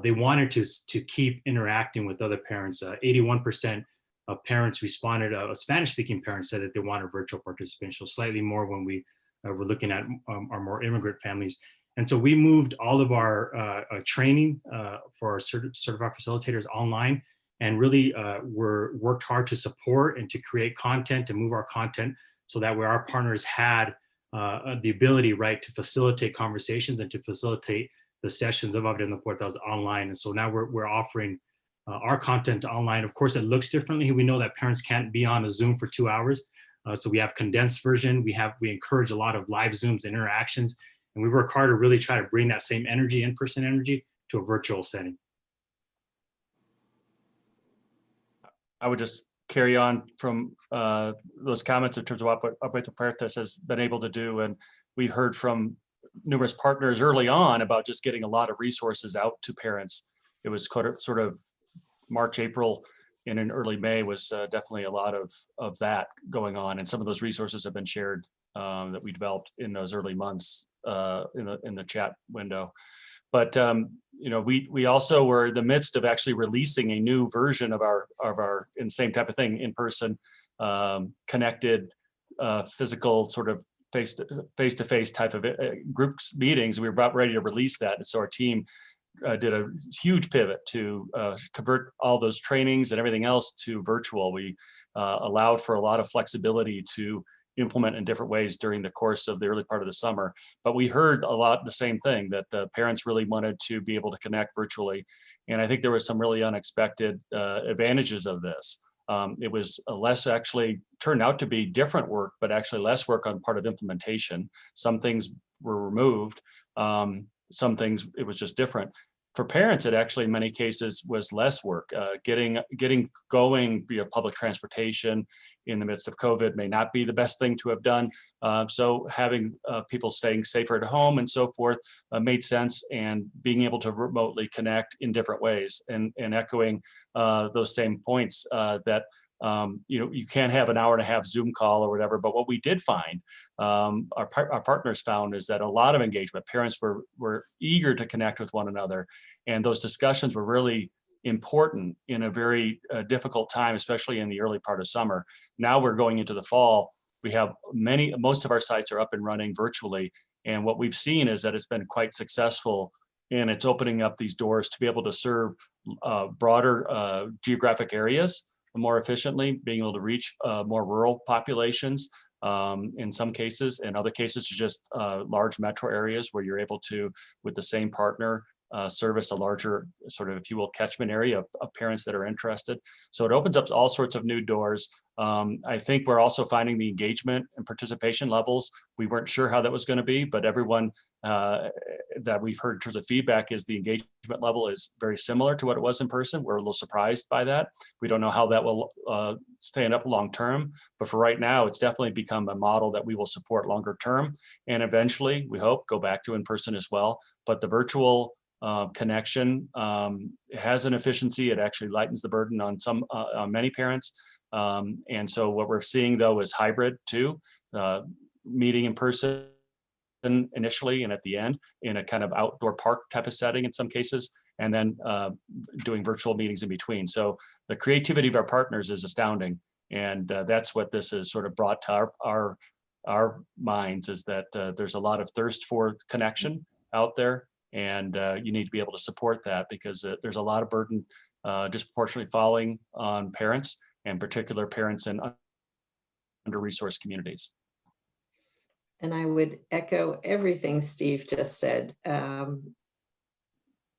[SPEAKER 8] They wanted to keep interacting with other parents. 81% of parents responded, Spanish-speaking parents said that they wanted virtual participation, so slightly more when we were looking at our more immigrant families. And so we moved all of our training for our certified facilitators online, and really worked hard to support and to create content, to move our content so that way our partners had the ability, right, to facilitate conversations and to facilitate the sessions of Abriendo Puertas online. And so now we're offering our content online. Of course, it looks differently. We know that parents can't be on a Zoom for 2 hours. So we have condensed version. We encourage a lot of live Zooms and interactions. And we work hard to really try to bring that same energy, in-person energy, to a virtual setting.
[SPEAKER 7] I would just carry on from those comments in terms of what Abriendo Puertas has been able to do. And we heard from numerous partners early on about just getting a lot of resources out to parents. It was sort of March, April, and in early May was definitely a lot of that going on. And some of those resources have been shared that we developed in those early months in the chat window. But you know, we also were in the midst of actually releasing a new version of our in same type of thing, in person, connected, physical sort of face-to-face type of groups meetings. We were about ready to release that, and so our team did a huge pivot to convert all those trainings and everything else to virtual. We allowed for a lot of flexibility to implement in different ways during the course of the early part of the summer. But we heard a lot the same thing, that the parents really wanted to be able to connect virtually. And I think there was some really unexpected advantages of this. It was actually turned out to be different work, but actually less work on part of implementation. Some things were removed. Some things, it was just different. For parents, it actually in many cases was less work. Getting going via public transportation in the midst of COVID may not be the best thing to have done. So having people staying safer at home and so forth made sense, and being able to remotely connect in different ways, and echoing those same points that you know, you can't have an hour and a half Zoom call or whatever. But what we did find, our partners found, is that a lot of engagement. Parents were eager to connect with one another, and those discussions were really important in a very difficult time, especially in the early part of summer. Now we're going into the fall. We have most of our sites are up and running virtually, and what we've seen is that it's been quite successful, and it's opening up these doors to be able to serve broader geographic areas more efficiently, being able to reach more rural populations in some cases. In other cases, just large metro areas where you're able to, with the same partner, service a larger sort of, if you will, catchment area of parents that are interested. So it opens up all sorts of new doors. I think we're also finding the engagement and participation levels. We weren't sure how that was going to be, but everyone that we've heard in terms of feedback is the engagement level is very similar to what it was in person. We're a little surprised by that. We don't know how that will stand up long term, but for right now, it's definitely become a model that we will support longer term, and eventually, we hope, go back to in person as well. But the virtual connection has an efficiency. It actually lightens the burden on on many parents. And so what we're seeing though is hybrid too, meeting in person initially and at the end in a kind of outdoor park type of setting in some cases, and then doing virtual meetings in between. So the creativity of our partners is astounding. And that's what this has sort of brought to our minds, is that there's a lot of thirst for connection out there. And you need to be able to support that, because there's a lot of burden disproportionately falling on parents, and particular parents in under-resourced communities.
[SPEAKER 5] And I would echo everything Steve just said.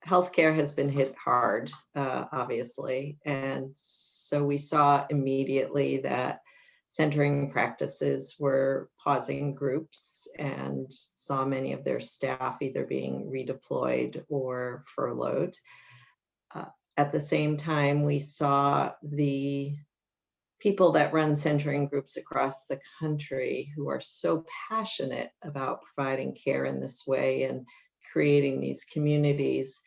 [SPEAKER 5] Healthcare has been hit hard, obviously. And so we saw immediately that centering practices were pausing groups, and saw many of their staff either being redeployed or furloughed. At the same time, we saw the people that run centering groups across the country, who are so passionate about providing care in this way and creating these communities,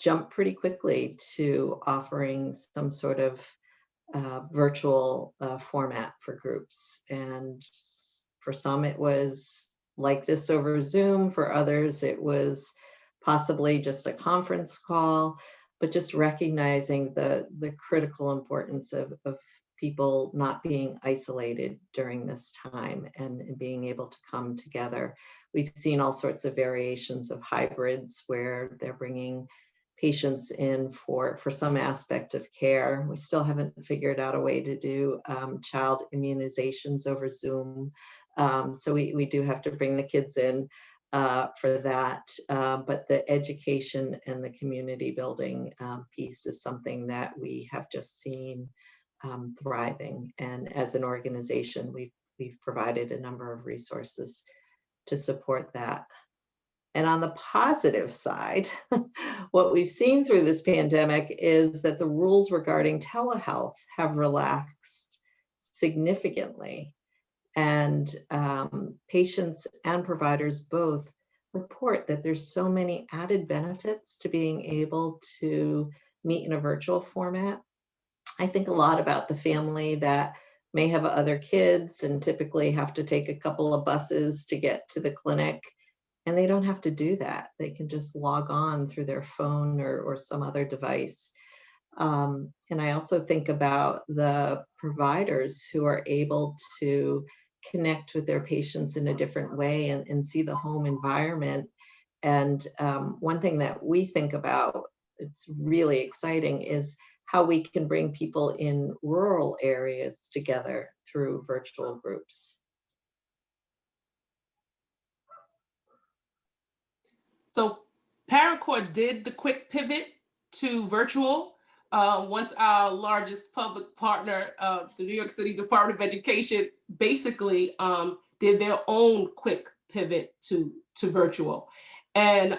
[SPEAKER 5] jump pretty quickly to offering some sort of virtual format for groups. And for some, it was like this over Zoom. For others, it was possibly just a conference call, but just recognizing the critical importance of people not being isolated during this time and being able to come together. We've seen all sorts of variations of hybrids where they're bringing patients in for some aspect of care. We still haven't figured out a way to do child immunizations over Zoom. So we do have to bring the kids in for that. But the education and the community building piece is something that we have just seen thriving. And as an organization, we've provided a number of resources to support that. And on the positive side, what we've seen through this pandemic is that the rules regarding telehealth have relaxed significantly. And patients and providers both report that there's so many added benefits to being able to meet in a virtual format. I think a lot about the family that may have other kids and typically have to take a couple of buses to get to the clinic. And they don't have to do that. They can just log on through their phone or some other device. And I also think about the providers who are able to connect with their patients in a different way and see the home environment. And one thing that we think about, it's really exciting, is how we can bring people in rural areas together through virtual groups.
[SPEAKER 9] So ParentCore did the quick pivot to virtual once our largest public partner, the New York City Department of Education, basically did their own quick pivot to virtual. And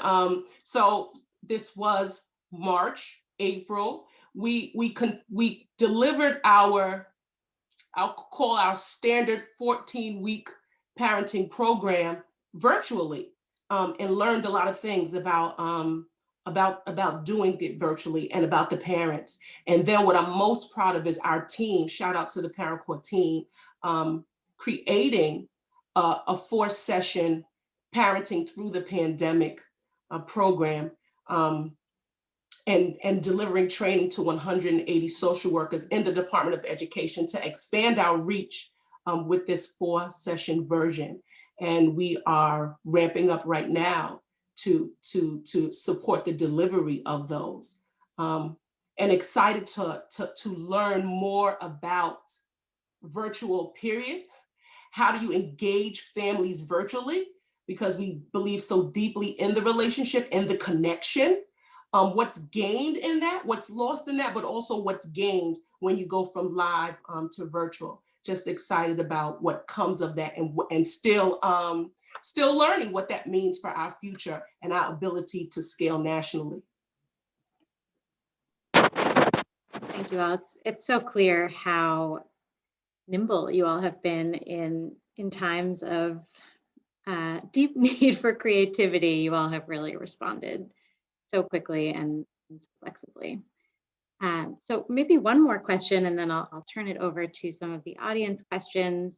[SPEAKER 9] so this was March, April. We delivered our, I'll call our standard 14-week parenting program virtually. And learned a lot of things about doing it virtually and about the parents. And then what I'm most proud of is our team, shout out to the ParentCore team, creating a 4-session parenting through the pandemic program and delivering training to 180 social workers in the Department of Education to expand our reach with this 4-session version. And we are ramping up right now to support the delivery of those. And excited to learn more about virtual, period. How do you engage families virtually? Because we believe so deeply in the relationship and the connection. What's gained in that, what's lost in that, but also what's gained when you go from live to virtual. Just excited about what comes of that and still learning what that means for our future and our ability to scale nationally.
[SPEAKER 3] Thank you all. It's so clear how nimble you all have been in times of deep need for creativity. You all have really responded so quickly and flexibly. So maybe one more question, and then I'll turn it over to some of the audience questions.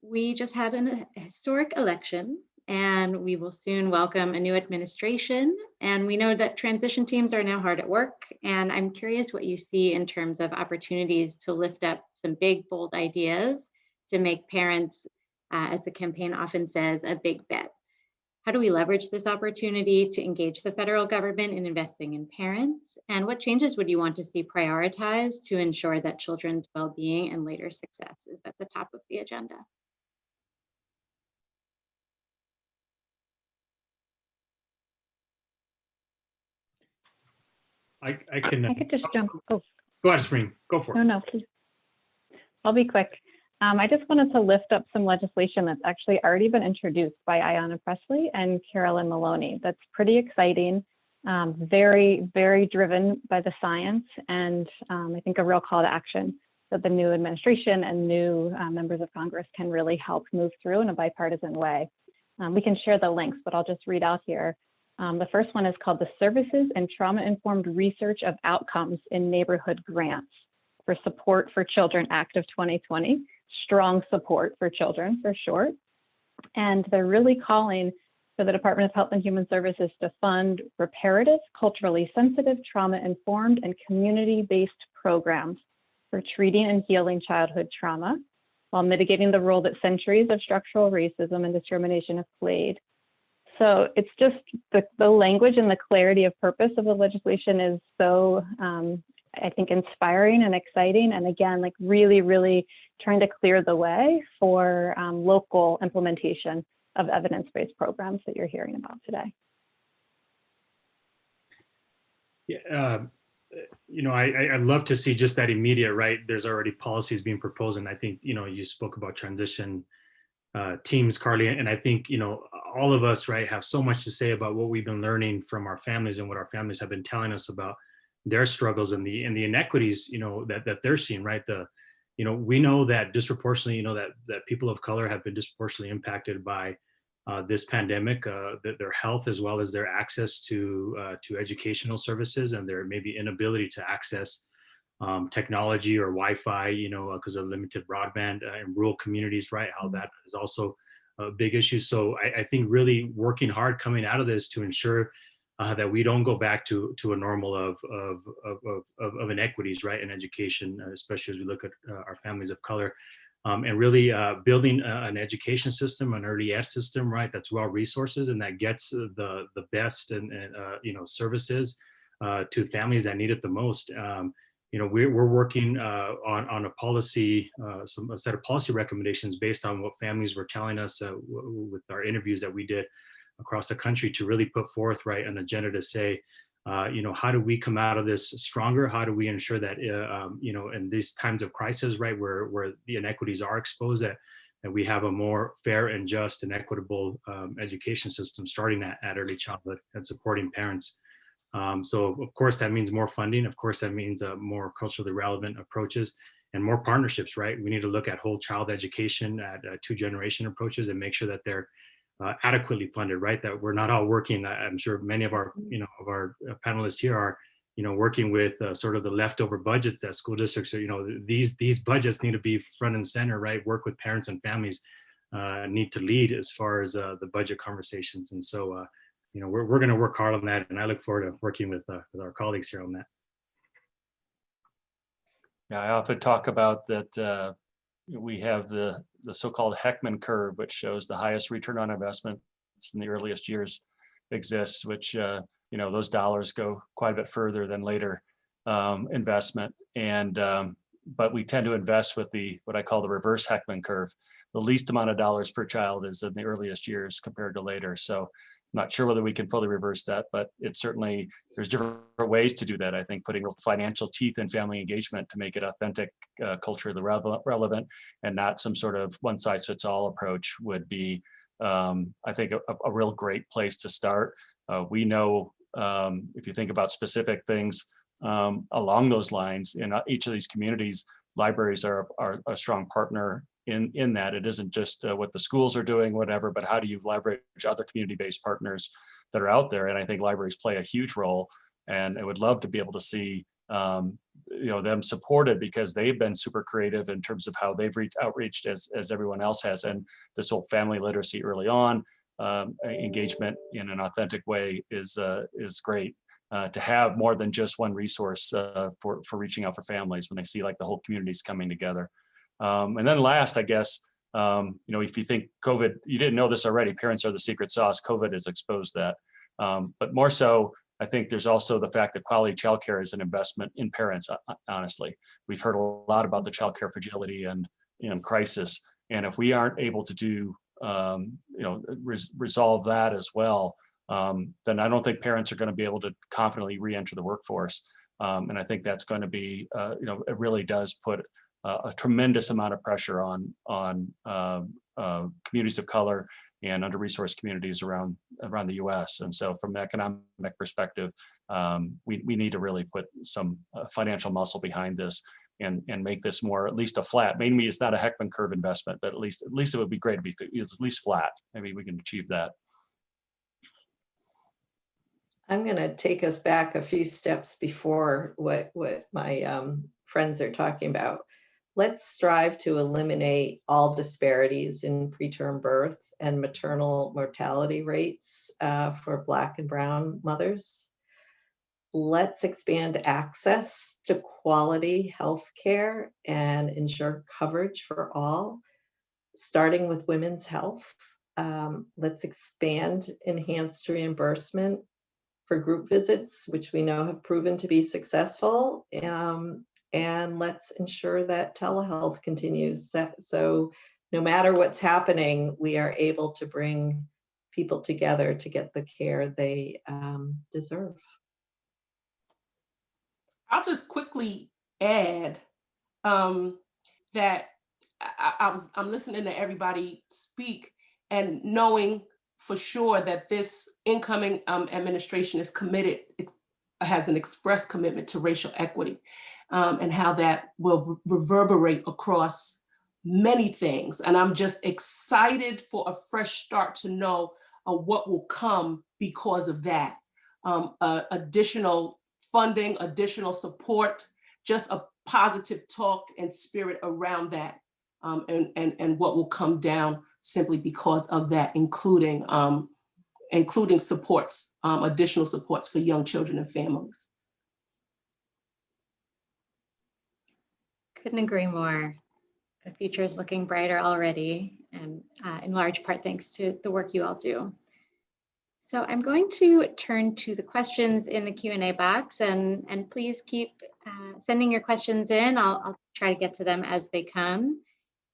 [SPEAKER 3] We just had a historic election, and we will soon welcome a new administration. And we know that transition teams are now hard at work. And I'm curious what you see in terms of opportunities to lift up some big, bold ideas to make parents, as the campaign often says, a big bet. How do we leverage this opportunity to engage the federal government in investing in parents? And what changes would you want to see prioritized to ensure that children's well-being and later success is at the top of the agenda?
[SPEAKER 8] I can.
[SPEAKER 4] I could just jump. Oh,
[SPEAKER 8] Go ahead, Spring. Go for it.
[SPEAKER 4] no, please. I'll be quick. I just wanted to lift up some legislation that's actually already been introduced by Ayanna Pressley and Carolyn Maloney. That's pretty exciting, very, very driven by the science, and I think a real call to action that the new administration and new members of Congress can really help move through in a bipartisan way. We can share the links, but I'll just read out here. The first one is called the Services and Trauma-Informed Research of Outcomes in Neighborhood Grants for Support for Children Act of 2020. Strong support for children, for short. And they're really calling for the Department of Health and Human Services to fund reparative, culturally sensitive, trauma-informed, and community-based programs for treating and healing childhood trauma, while mitigating the role that centuries of structural racism and discrimination have played. So it's just the language and the clarity of purpose of the legislation is so, I think, inspiring and exciting. And again, like really, really trying to clear the way for local implementation of evidence-based programs that you're hearing about today.
[SPEAKER 8] Yeah, I'd love to see just that immediate, right? There's already policies being proposed. And I think, you spoke about transition teams, Carly, and I think, all of us, right, have so much to say about what we've been learning from our families and what our families have been telling us about their struggles and the inequities, that they're seeing, right? We know that disproportionately, that people of color have been disproportionately impacted by this pandemic, their health as well as their access to educational services and their maybe inability to access technology or Wi-Fi, because of limited broadband in rural communities, right? How that is also a big issue. So I think really working hard coming out of this to ensure that we don't go back to a normal of inequities, right, in education, especially as we look at our families of color. And really building an education system, an early ed system, right, that's well resources and that gets the best and services to families that need it the most. We're working on a policy, a set of policy recommendations based on what families were telling us with our interviews that we did across the country to really put forth, right, an agenda to say, how do we come out of this stronger? How do we ensure that, in these times of crisis, right, where the inequities are exposed, that we have a more fair and just and equitable education system starting at early childhood and supporting parents. So of course that means more funding. Of course that means more culturally relevant approaches and more partnerships, right? We need to look at whole child education at 2-generation approaches and make sure that they're adequately funded, right? That we're not all working. I'm sure many of our, panelists here are, working with sort of the leftover budgets that school districts are, these budgets need to be front and center, right? Work with parents and families need to lead as far as the budget conversations. And so, we're going to work hard on that. And I look forward to working with our colleagues here on that.
[SPEAKER 7] Yeah, I often talk about that we have the so-called Heckman curve, which shows the highest return on investment in the earliest years exists, which, those dollars go quite a bit further than later investment. And, but we tend to invest with what I call the reverse Heckman curve. The least amount of dollars per child is in the earliest years compared to later. So I'm not sure whether we can fully reverse that, but it's certainly, there's different ways to do that. I think putting real financial teeth in family engagement to make it authentic, culturally relevant, and not some sort of one-size-fits-all approach would be, I think, a real great place to start. We know, if you think about specific things along those lines, in each of these communities, libraries are a strong partner in that. It isn't just what the schools are doing, whatever, but how do you leverage other community-based partners that are out there? And I think libraries play a huge role, and I would love to be able to see them supported, because they've been super creative in terms of how they've outreached as everyone else has. And this whole family literacy early on, engagement in an authentic way is great. To have more than just one resource for reaching out for families when they see like the whole community's coming together. And then last, I guess, if you think COVID, you didn't know this already, parents are the secret sauce. COVID has exposed that. But more so, I think there's also the fact that quality childcare is an investment in parents, honestly. We've heard a lot about the childcare fragility and crisis. And if we aren't able to do, resolve that as well, then I don't think parents are going to be able to confidently re-enter the workforce. And I think that's going to be, it really does put a tremendous amount of pressure on communities of color and under-resourced communities around the U.S. And so from an economic perspective, we need to really put some financial muscle behind this and make this more, at least a flat. Maybe it's not a Heckman curve investment, but at least it would be great to be at least flat. Maybe we can achieve that.
[SPEAKER 5] I'm going to take us back a few steps before what my friends are talking about. let's strive to eliminate all disparities in preterm birth and maternal mortality rates for Black and Brown mothers. Let's expand access to quality health care and ensure coverage for all, starting with women's health. Let's expand enhanced reimbursement for group visits, which we know have proven to be successful. And let's ensure that telehealth continues. So no matter what's happening, we are able to bring people together to get the care they deserve.
[SPEAKER 9] I'll just quickly add that I'm listening to everybody speak and knowing for sure that this incoming administration is committed, has an express commitment to racial equity, and how that will reverberate across many things. And I'm just excited for a fresh start to know what will come because of that. Additional funding, additional support, just a positive talk and spirit around that, and what will come down simply because of that, including supports, additional supports for young children and families.
[SPEAKER 3] Couldn't agree more. The future is looking brighter already, and in large part thanks to the work you all do. So I'm going to turn to the questions in the Q&A box, and please keep sending your questions in. I'll try to get to them as they come.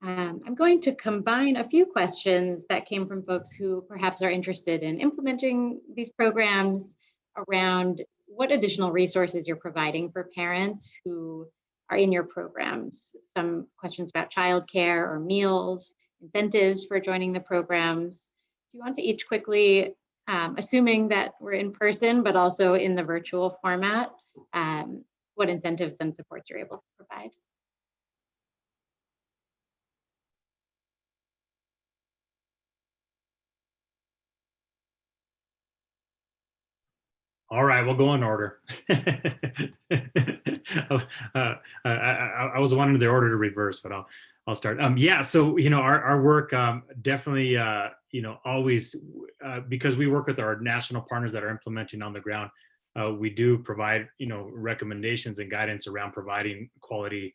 [SPEAKER 3] I'm going to combine a few questions that came from folks who perhaps are interested in implementing these programs around what additional resources you're providing for parents who are in your programs. Some questions about childcare or meals, incentives for joining the programs. Do you want to each quickly, assuming that we're in person, but also in the virtual format, what incentives and supports you're able to provide?
[SPEAKER 8] All right, we'll go in order. I was wanting the order to reverse, but I'll start. Yeah, so our work definitely always because we work with our national partners that are implementing on the ground. We do provide recommendations and guidance around providing quality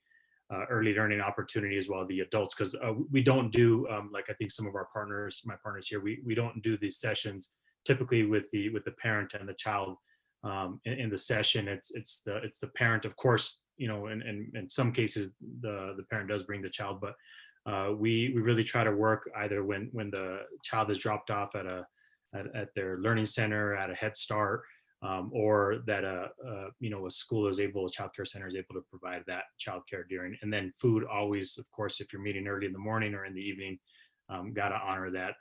[SPEAKER 8] early learning opportunity as well as the adults, because we don't do like I think some of our partners, my partners here, we don't do these sessions typically with the parent and the child in the session. It's the parent, of course, and in some cases the parent does bring the child, but we really try to work either when the child is dropped off at their learning center, at a Head Start, or that a school is able, a childcare center is able to provide that childcare during, and then food always, of course, if you're meeting early in the morning or in the evening, got to honor that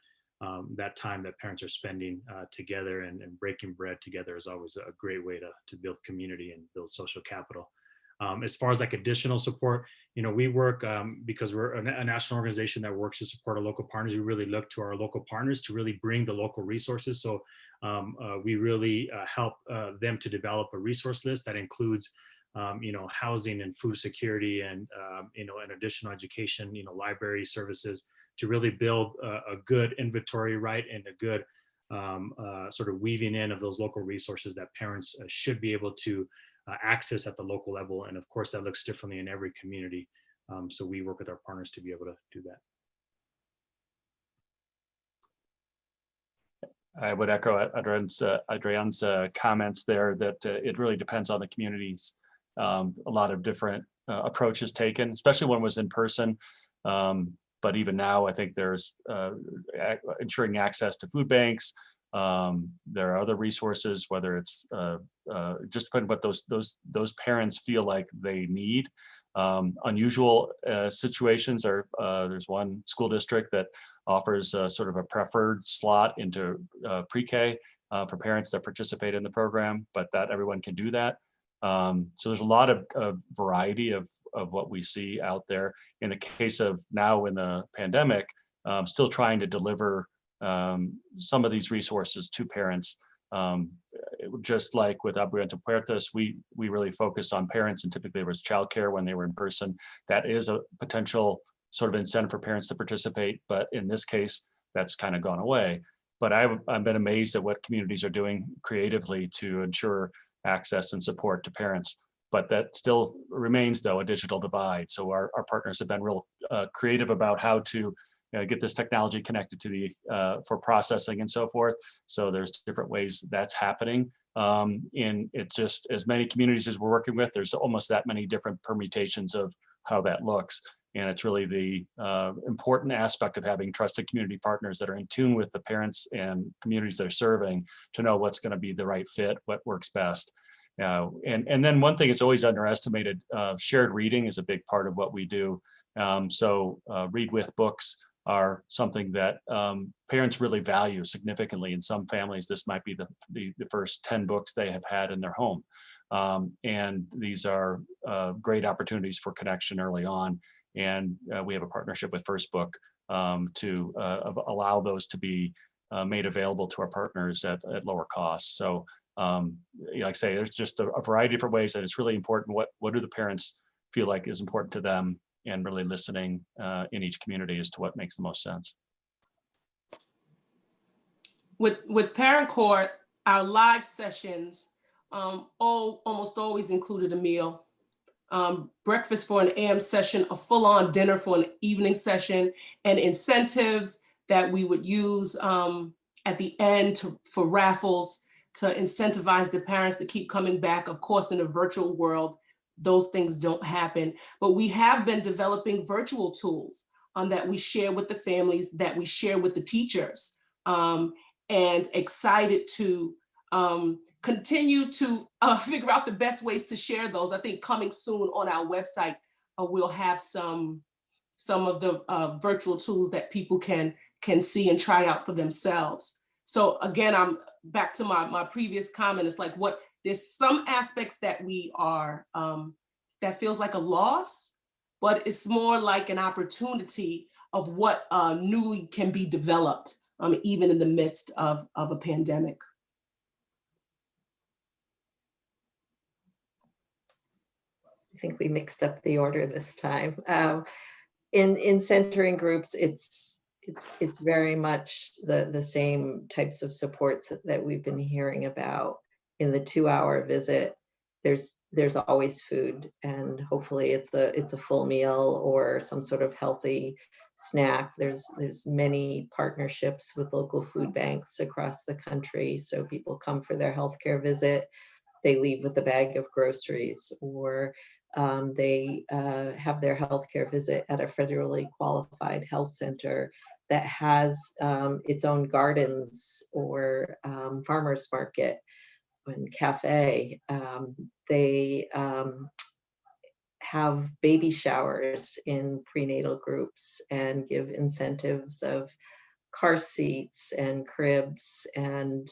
[SPEAKER 8] time that parents are spending together, and breaking bread together is always a great way to build community and build social capital. As far as like additional support, we work because we're a national organization that works to support our local partners. We really look to our local partners to really bring the local resources. So we really help them to develop a resource list that includes housing and food security, and and additional education, library services, to really build a good inventory, right, and a good sort of weaving in of those local resources that parents should be able to access at the local level. And of course, that looks differently in every community. So we work with our partners to be able to do that.
[SPEAKER 7] I would echo Adrian's comments there that it really depends on the communities. A lot of different approaches taken, especially when it was in person. But even now, I think there's ensuring access to food banks. There are other resources, whether it's just putting what those parents feel like they need. Unusual situations are, there's one school district that offers sort of a preferred slot into pre-K for parents that participate in the program, but that everyone can do that. So there's a lot of variety of what we see out there. In the case of now in the pandemic, still trying to deliver some of these resources to parents Just like with Abriendo Puertas, we really focus on parents, and typically there was childcare when they were in person. That is a potential sort of incentive for parents to participate, but in this case, that's kind of gone away. But I've been amazed at what communities are doing creatively to ensure access and support to parents. But that still remains, though, a digital divide. So our partners have been real creative about how to get this technology connected to the for processing and so forth. So there's different ways that's happening. And it's just as many communities as we're working with, there's almost that many different permutations of how that looks. And it's really the important aspect of having trusted community partners that are in tune with the parents and communities they're serving to know what's going to be the right fit, what works best. And then one thing that's always underestimated, shared reading is a big part of what we do. So read with books are something that parents really value significantly. In some families, this might be the first 10 books they have had in their home. And these are great opportunities for connection early on. And we have a partnership with First Book to allow those to be made available to our partners at lower costs. So like I say, there's just a variety of different ways that it's really important. What do the parents feel like is important to them, and really listening in each community as to what makes the most sense.
[SPEAKER 9] With Parent Court, our live sessions almost always included a meal. Breakfast for an AM session, a full-on dinner for an evening session, and incentives that we would use at the end for raffles to incentivize the parents to keep coming back. Of course, in a virtual world, those things don't happen, but we have been developing virtual tools that we share with the families, that we share with the teachers, and excited to continue to figure out the best ways to share those. I think coming soon on our website, we'll have some of the virtual tools that people can see and try out for themselves. So again, I'm back to my previous comment. It's like there's some aspects that we are, that feels like a loss, but it's more like an opportunity of what newly can be developed, even in the midst of a pandemic.
[SPEAKER 5] I think we mixed up the order this time. In centering groups, it's very much the same types of supports that we've been hearing about. In the 2-hour visit, there's always food, and hopefully it's a full meal or some sort of healthy snack. There's many partnerships with local food banks across the country, so people come for their healthcare visit, they leave with a bag of groceries, or they have their healthcare visit at a federally qualified health center that has its own gardens or farmers market and cafe. They have baby showers in prenatal groups and give incentives of car seats and cribs and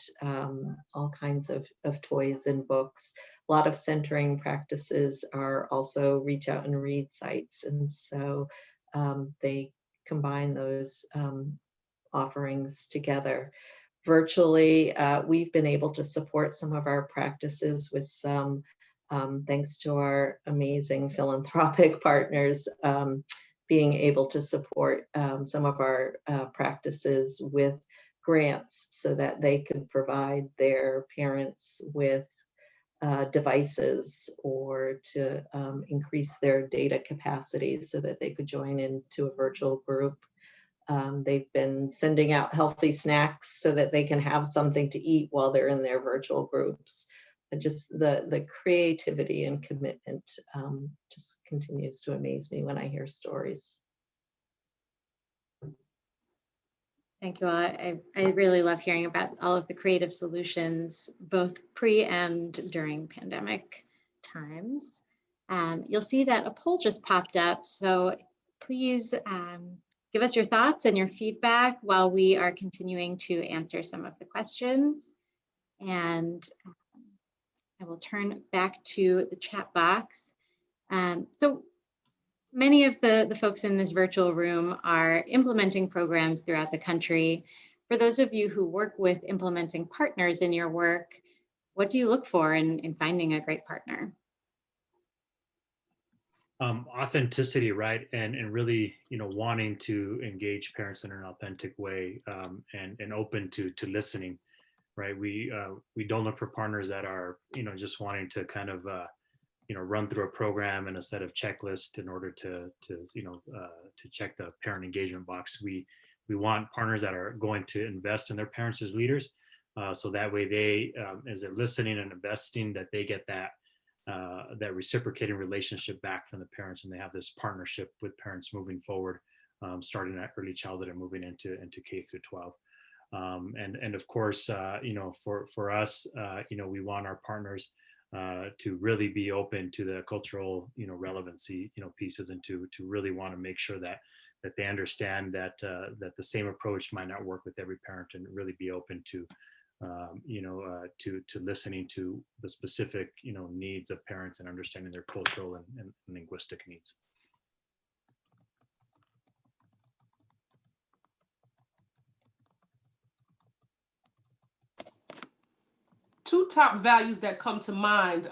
[SPEAKER 5] all kinds of toys and books. A lot of centering practices are also reach out and read sites. And so they combine those offerings together. Virtually, we've been able to support some of our practices with some, thanks to our amazing philanthropic partners, being able to support some of our practices with grants so that they could provide their parents with devices or to increase their data capacity so that they could join into a virtual group. They've been sending out healthy snacks so that they can have something to eat while they're in their virtual groups. And just the creativity and commitment just continues to amaze me when I hear stories.
[SPEAKER 3] Thank you all. I really love hearing about all of the creative solutions, both pre and during pandemic times. You'll see that a poll just popped up, so please give us your thoughts and your feedback while we are continuing to answer some of the questions. And I will turn back to the chat box. So many of the folks in this virtual room are implementing programs throughout the country. For those of you who work with implementing partners in your work, what do you look for in finding a great partner?
[SPEAKER 8] Authenticity, right? And really, wanting to engage parents in an authentic way, and open to listening, right? We don't look for partners that are, just wanting to kind of, run through a program and a set of checklists in order to check the parent engagement box. We want partners that are going to invest in their parents as leaders, so that way they, as they're listening and investing, that they get that reciprocating relationship back from the parents, and they have this partnership with parents moving forward, starting at early childhood and moving into K through 12. And of course, for us, we want our partners to really be open to the cultural, relevancy, pieces, and to really want to make sure that they understand that the same approach might not work with every parent, and really be open to to listening to the specific, needs of parents, and understanding their cultural and linguistic needs.
[SPEAKER 9] Two top values that come to mind,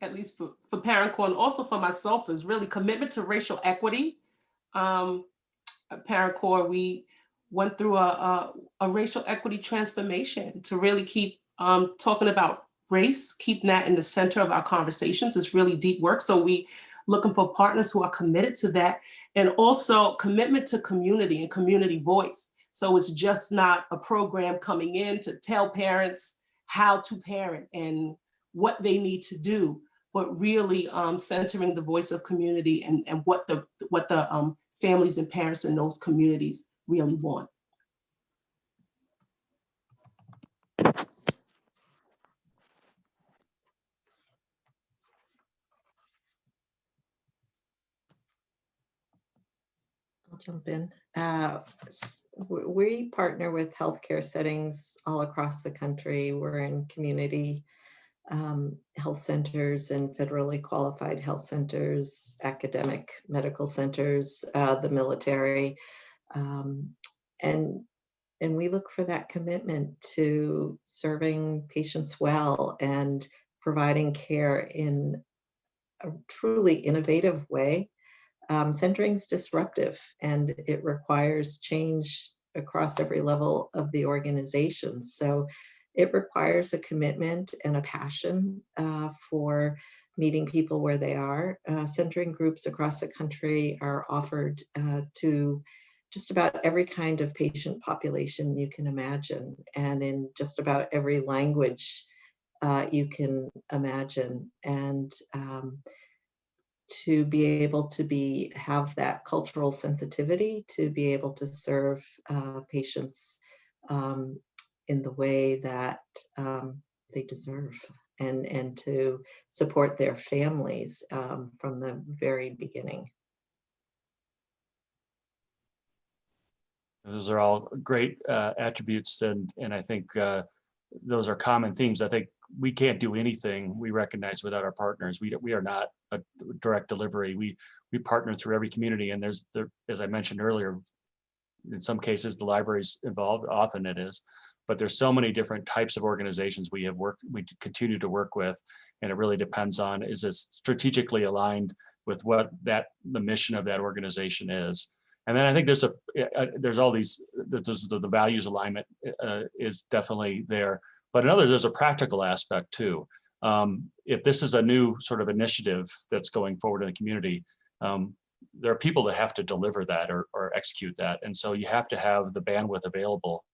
[SPEAKER 9] at least for Parent Corps and also for myself, is really commitment to racial equity. At Parent Corps, we went through a racial equity transformation to really keep talking about race, keeping that in the center of our conversations. It's really deep work. So we looking for partners who are committed to that, and also commitment to community and community voice. So it's just not a program coming in to tell parents how to parent and what they need to do, but really centering the voice of community and what the families and parents in those communities really want.
[SPEAKER 5] I'll jump in. We partner with healthcare settings all across the country. We're in community health centers and federally qualified health centers, academic medical centers, the military, and we look for that commitment to serving patients well and providing care in a truly innovative way. Centering is disruptive, and it requires change across every level of the organization. So it requires a commitment and a passion for meeting people where they are. Centering groups across the country are offered to just about every kind of patient population you can imagine, and in just about every language you can imagine. And to be able to have that cultural sensitivity, to be able to serve patients in the way that they deserve, and to support their families from the very beginning.
[SPEAKER 7] Those are all great attributes, and I think those are common themes. I think we can't do anything, we recognize, without our partners. We are not a direct delivery. We partner through every community, and there, as I mentioned earlier, in some cases the library's involved, often it is, but there's so many different types of organizations we continue to work with, and it really depends on, is it strategically aligned with what the mission of that organization is. And then I think there's all these, the values alignment is definitely there. But in others, there's a practical aspect too. If this is a new sort of initiative that's going forward in the community, there are people that have to deliver that or execute that. And so you have to have the bandwidth available.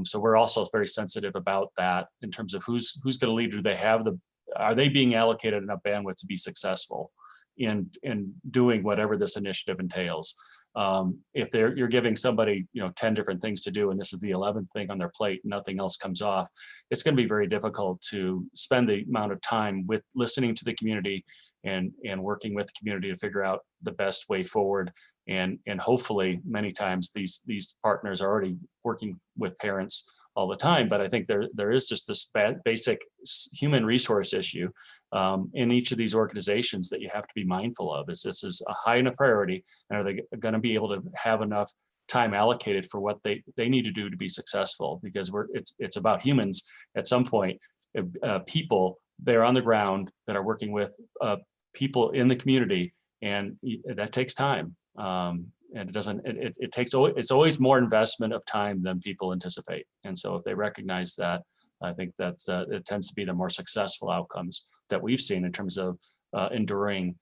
[SPEAKER 7] So we're also very sensitive about that in terms of who's going to lead. Do they have are they being allocated enough bandwidth to be successful in doing whatever this initiative entails? If you're giving somebody 10 different things to do, and this is the 11th thing on their plate, nothing else comes off, it's going to be very difficult to spend the amount of time with listening to the community and working with the community to figure out the best way forward. And hopefully many times these partners are already working with parents all the time, but I think there is just this basic human resource issue in each of these organizations that you have to be mindful of. Is this is a high enough priority, and are they going to be able to have enough time allocated for what they need to do to be successful, because it's about humans at some point, people they're on the ground that are working with people in the community, and that takes time. And it's always more investment of time than people anticipate. And so if they recognize that, I think that it tends to be the more successful outcomes that we've seen in terms of enduring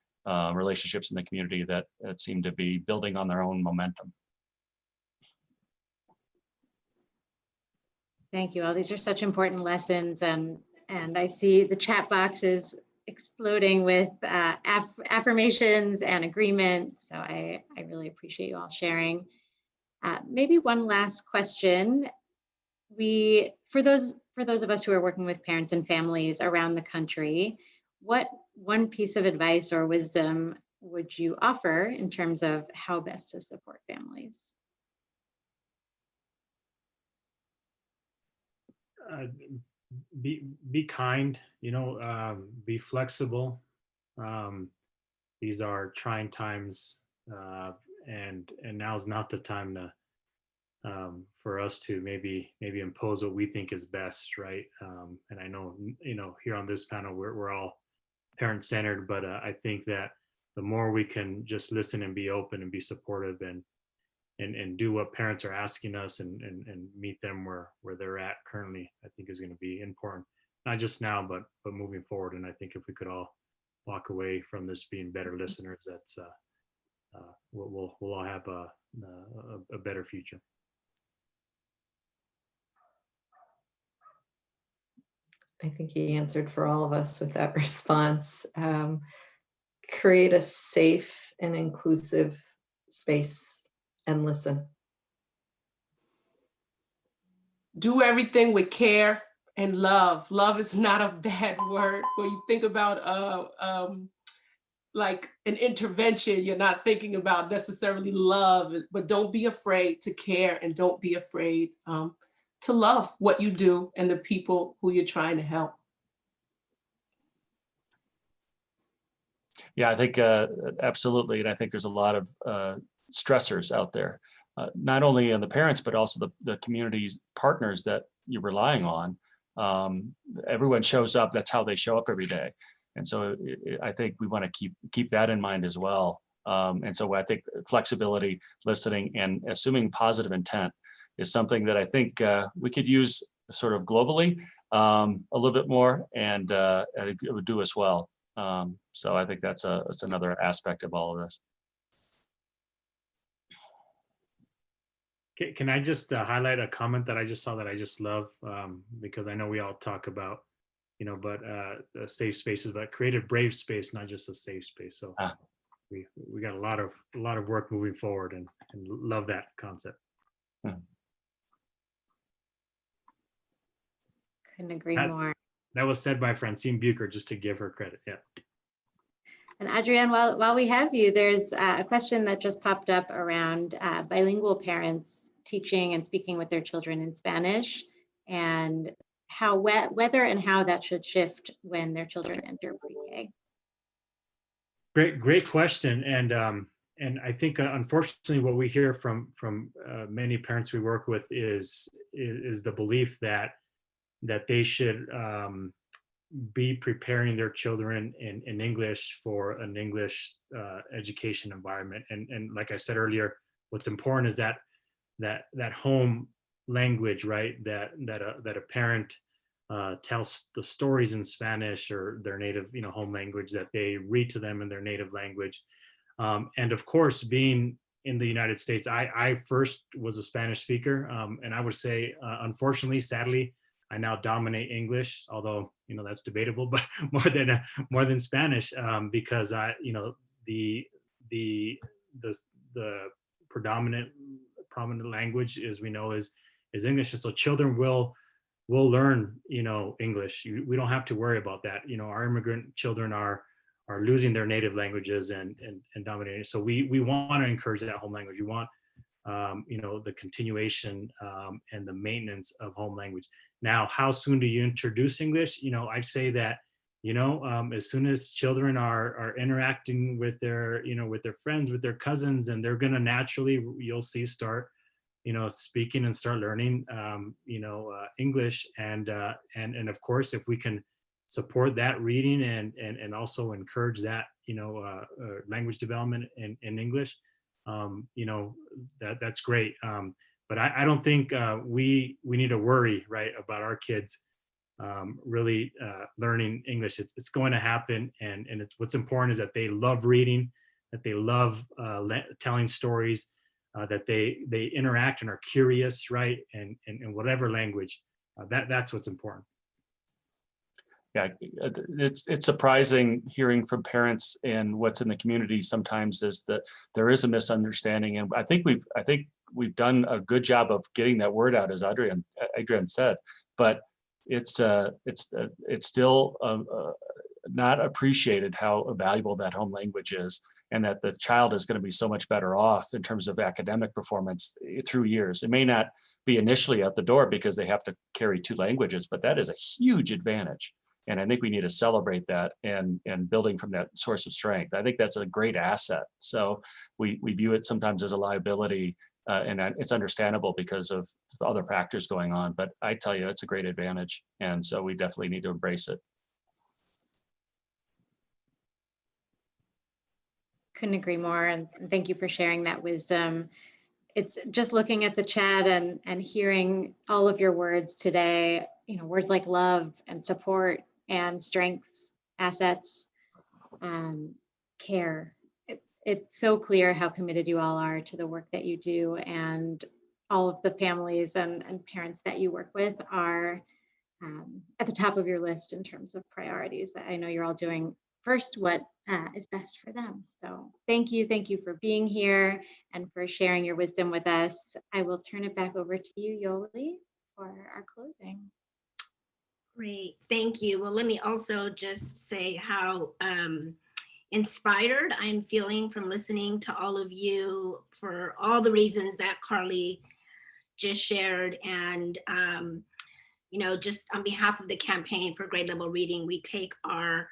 [SPEAKER 7] relationships in the community that seem to be building on their own momentum.
[SPEAKER 3] Thank you all. These are such important lessons, and I see the chat box is exploding with affirmations and agreement. So I really appreciate you all sharing. Maybe one last question. For those of us who are working with parents and families around the country, what one piece of advice or wisdom would you offer in terms of how best to support families?
[SPEAKER 8] Be kind, be flexible. These are trying times, and now's not the time to for us to maybe impose what we think is best, right? And I know, here on this panel, we're all parent-centered, but I think that the more we can just listen and be open and be supportive and do what parents are asking us and meet them where they're at currently, I think is going to be important, not just now, but moving forward. And I think if we could all walk away from this being better listeners, that's we'll all have a better future.
[SPEAKER 5] I think he answered for all of us with that response. Create a safe and inclusive space and listen.
[SPEAKER 9] Do everything with care and love. Love is not a bad word. When you think about like an intervention, you're not thinking about necessarily love, but don't be afraid to care, and don't be afraid to love what you do and the people who you're trying to help.
[SPEAKER 7] Yeah, I think absolutely. And I think there's a lot of stressors out there, not only on the parents, but also the community's partners that you're relying on. Everyone shows up, that's how they show up every day. And so I think we want to keep that in mind as well. And so I think flexibility, listening, and assuming positive intent is something that I think we could use sort of globally a little bit more, and it would do us well. So I think that's another aspect of all of this.
[SPEAKER 8] Can I just highlight a comment that I just saw that I just love, because I know we all talk about, but safe spaces, but create a brave space, not just a safe space. So we got a lot of work moving forward, and love that concept.
[SPEAKER 3] Couldn't agree more.
[SPEAKER 8] That was said by Francine Bucher, just to give her credit. Yeah.
[SPEAKER 3] And Adrienne, while we have you, there's a question that just popped up around bilingual parents teaching and speaking with their children in Spanish, and how whether and how that should shift when their children enter pre-K.
[SPEAKER 8] Great question. And I think unfortunately what we hear from many parents we work with is the belief that they should be preparing their children in English for an English education environment. And like I said earlier, what's important is that home language, right? That a parent tells the stories in Spanish or their native, home language, that they read to them in their native language. And of course, being in the United States, I first was a Spanish speaker, and I would say, unfortunately, sadly, I now dominate English, although that's debatable, but more than Spanish, because the prominent language, as we know, is English, and so children will learn English. We don't have to worry about that. Our immigrant children are losing their native languages and dominating. So we want to encourage that home language. We want the continuation and the maintenance of home language. Now, how soon do you introduce English? I'd say that, as soon as children are interacting with their, with their friends, with their cousins, and they're going to naturally, you'll see, start speaking and start learning, English. And of course, if we can support that reading and also encourage that, language development in English, that's great. But I don't think we need to worry, right, about our kids really learning English. It's going to happen, and what's important is that they love reading, that they love telling stories, that they interact and are curious, right, and in whatever language. That's what's important.
[SPEAKER 7] Yeah, it's surprising hearing from parents and what's in the community sometimes is that there is a misunderstanding, and I think we've done a good job of getting that word out, as Adrian said, but it's still not appreciated how valuable that home language is, and that the child is going to be so much better off in terms of academic performance through years. It may not be initially at the door because they have to carry 2 languages, but that is a huge advantage. And I think we need to celebrate that and building from that source of strength. I think that's a great asset. So we view it sometimes as a liability, and it's understandable because of the other factors going on. But I tell you, it's a great advantage. And so we definitely need to embrace it.
[SPEAKER 3] Couldn't agree more. And thank you for sharing that wisdom. It's just looking at the chat and hearing all of your words today, words like love and support and strengths, assets, care. It's so clear how committed you all are to the work that you do, and all of the families and parents that you work with are at the top of your list in terms of priorities. I know you're all doing first what is best for them. So thank you for being here and for sharing your wisdom with us. I will turn it back over to you, Yoli, for our closing.
[SPEAKER 2] Great, thank you. Well, let me also just say how inspired I'm feeling from listening to all of you for all the reasons that Carly just shared. And, just on behalf of the Campaign for Grade Level Reading, we take our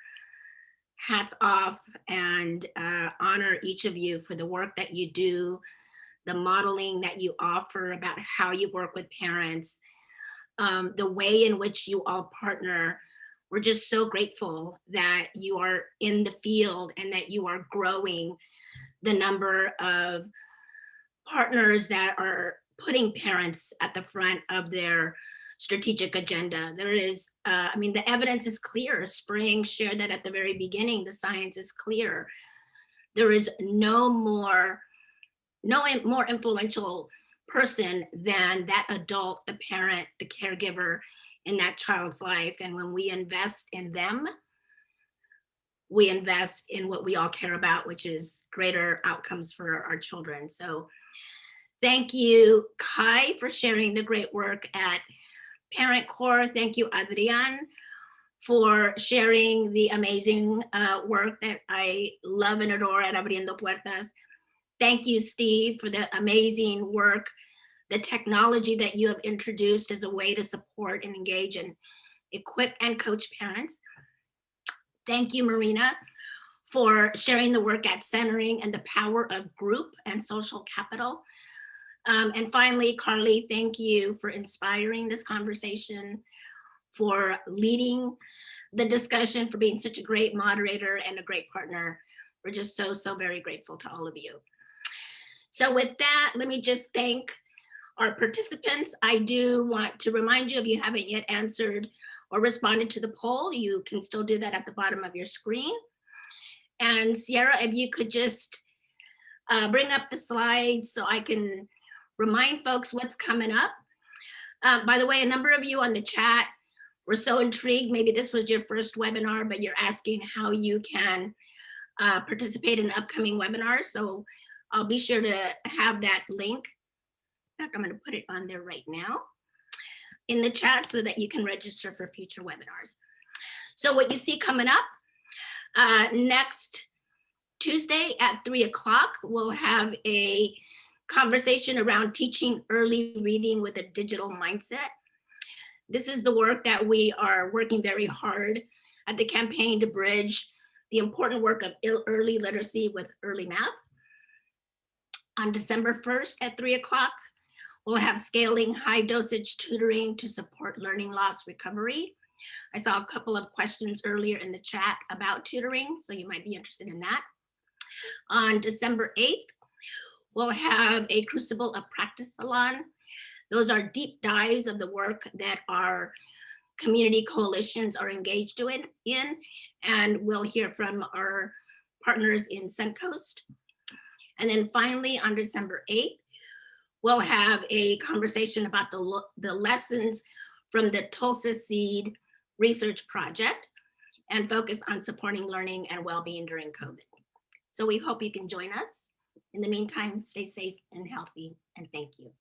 [SPEAKER 2] hats off and honor each of you for the work that you do, the modeling that you offer about how you work with parents, the way in which you all partner. We're just so grateful that you are in the field and that you are growing the number of partners that are putting parents at the front of their strategic agenda. There is, the evidence is clear. Spring shared that at the very beginning, the science is clear. There is no more influential person than that adult, the parent, the caregiver in that child's life. And when we invest in them, we invest in what we all care about, which is greater outcomes for our children. So thank you, Kai, for sharing the great work at Parent Corps. Thank you, Adrian, for sharing the amazing work that I love and adore at Abriendo Puertas. Thank you, Steve, for the amazing work, the technology that you have introduced as a way to support and engage and equip and coach parents. Thank you, Marina, for sharing the work at Centering and the power of group and social capital. And finally, Carly, thank you for inspiring this conversation, for leading the discussion, for being such a great moderator and a great partner. We're just so very grateful to all of you. So with that, let me just thank our participants. I do want to remind you, if you haven't yet answered or responded to the poll, you can still do that at the bottom of your screen. And Sierra, if you could just bring up the slides so I can remind folks what's coming up. By the way, a number of you on the chat were so intrigued. Maybe this was your first webinar, but you're asking how you can participate in upcoming webinars. So I'll be sure to have that link. In fact, I'm going to put it on there right now in the chat so that you can register for future webinars. So what you see coming up next Tuesday at 3 o'clock, we'll have a conversation around teaching early reading with a digital mindset. This is the work that we are working very hard at the campaign to bridge the important work of early literacy with early math. On December 1st at 3 o'clock, We'll have scaling high dosage tutoring to support learning loss recovery. I saw a couple of questions earlier in the chat about tutoring, so you might be interested in that. On December 8th, we'll have a Crucible of Practice Salon. Those are deep dives of the work that our community coalitions are engaged in, and we'll hear from our partners in Suncoast. And then finally, on December 8th, we'll have a conversation about the lessons from the Tulsa Seed Research Project and focus on supporting learning and well-being during COVID. So we hope you can join us. In the meantime, stay safe and healthy, and thank you.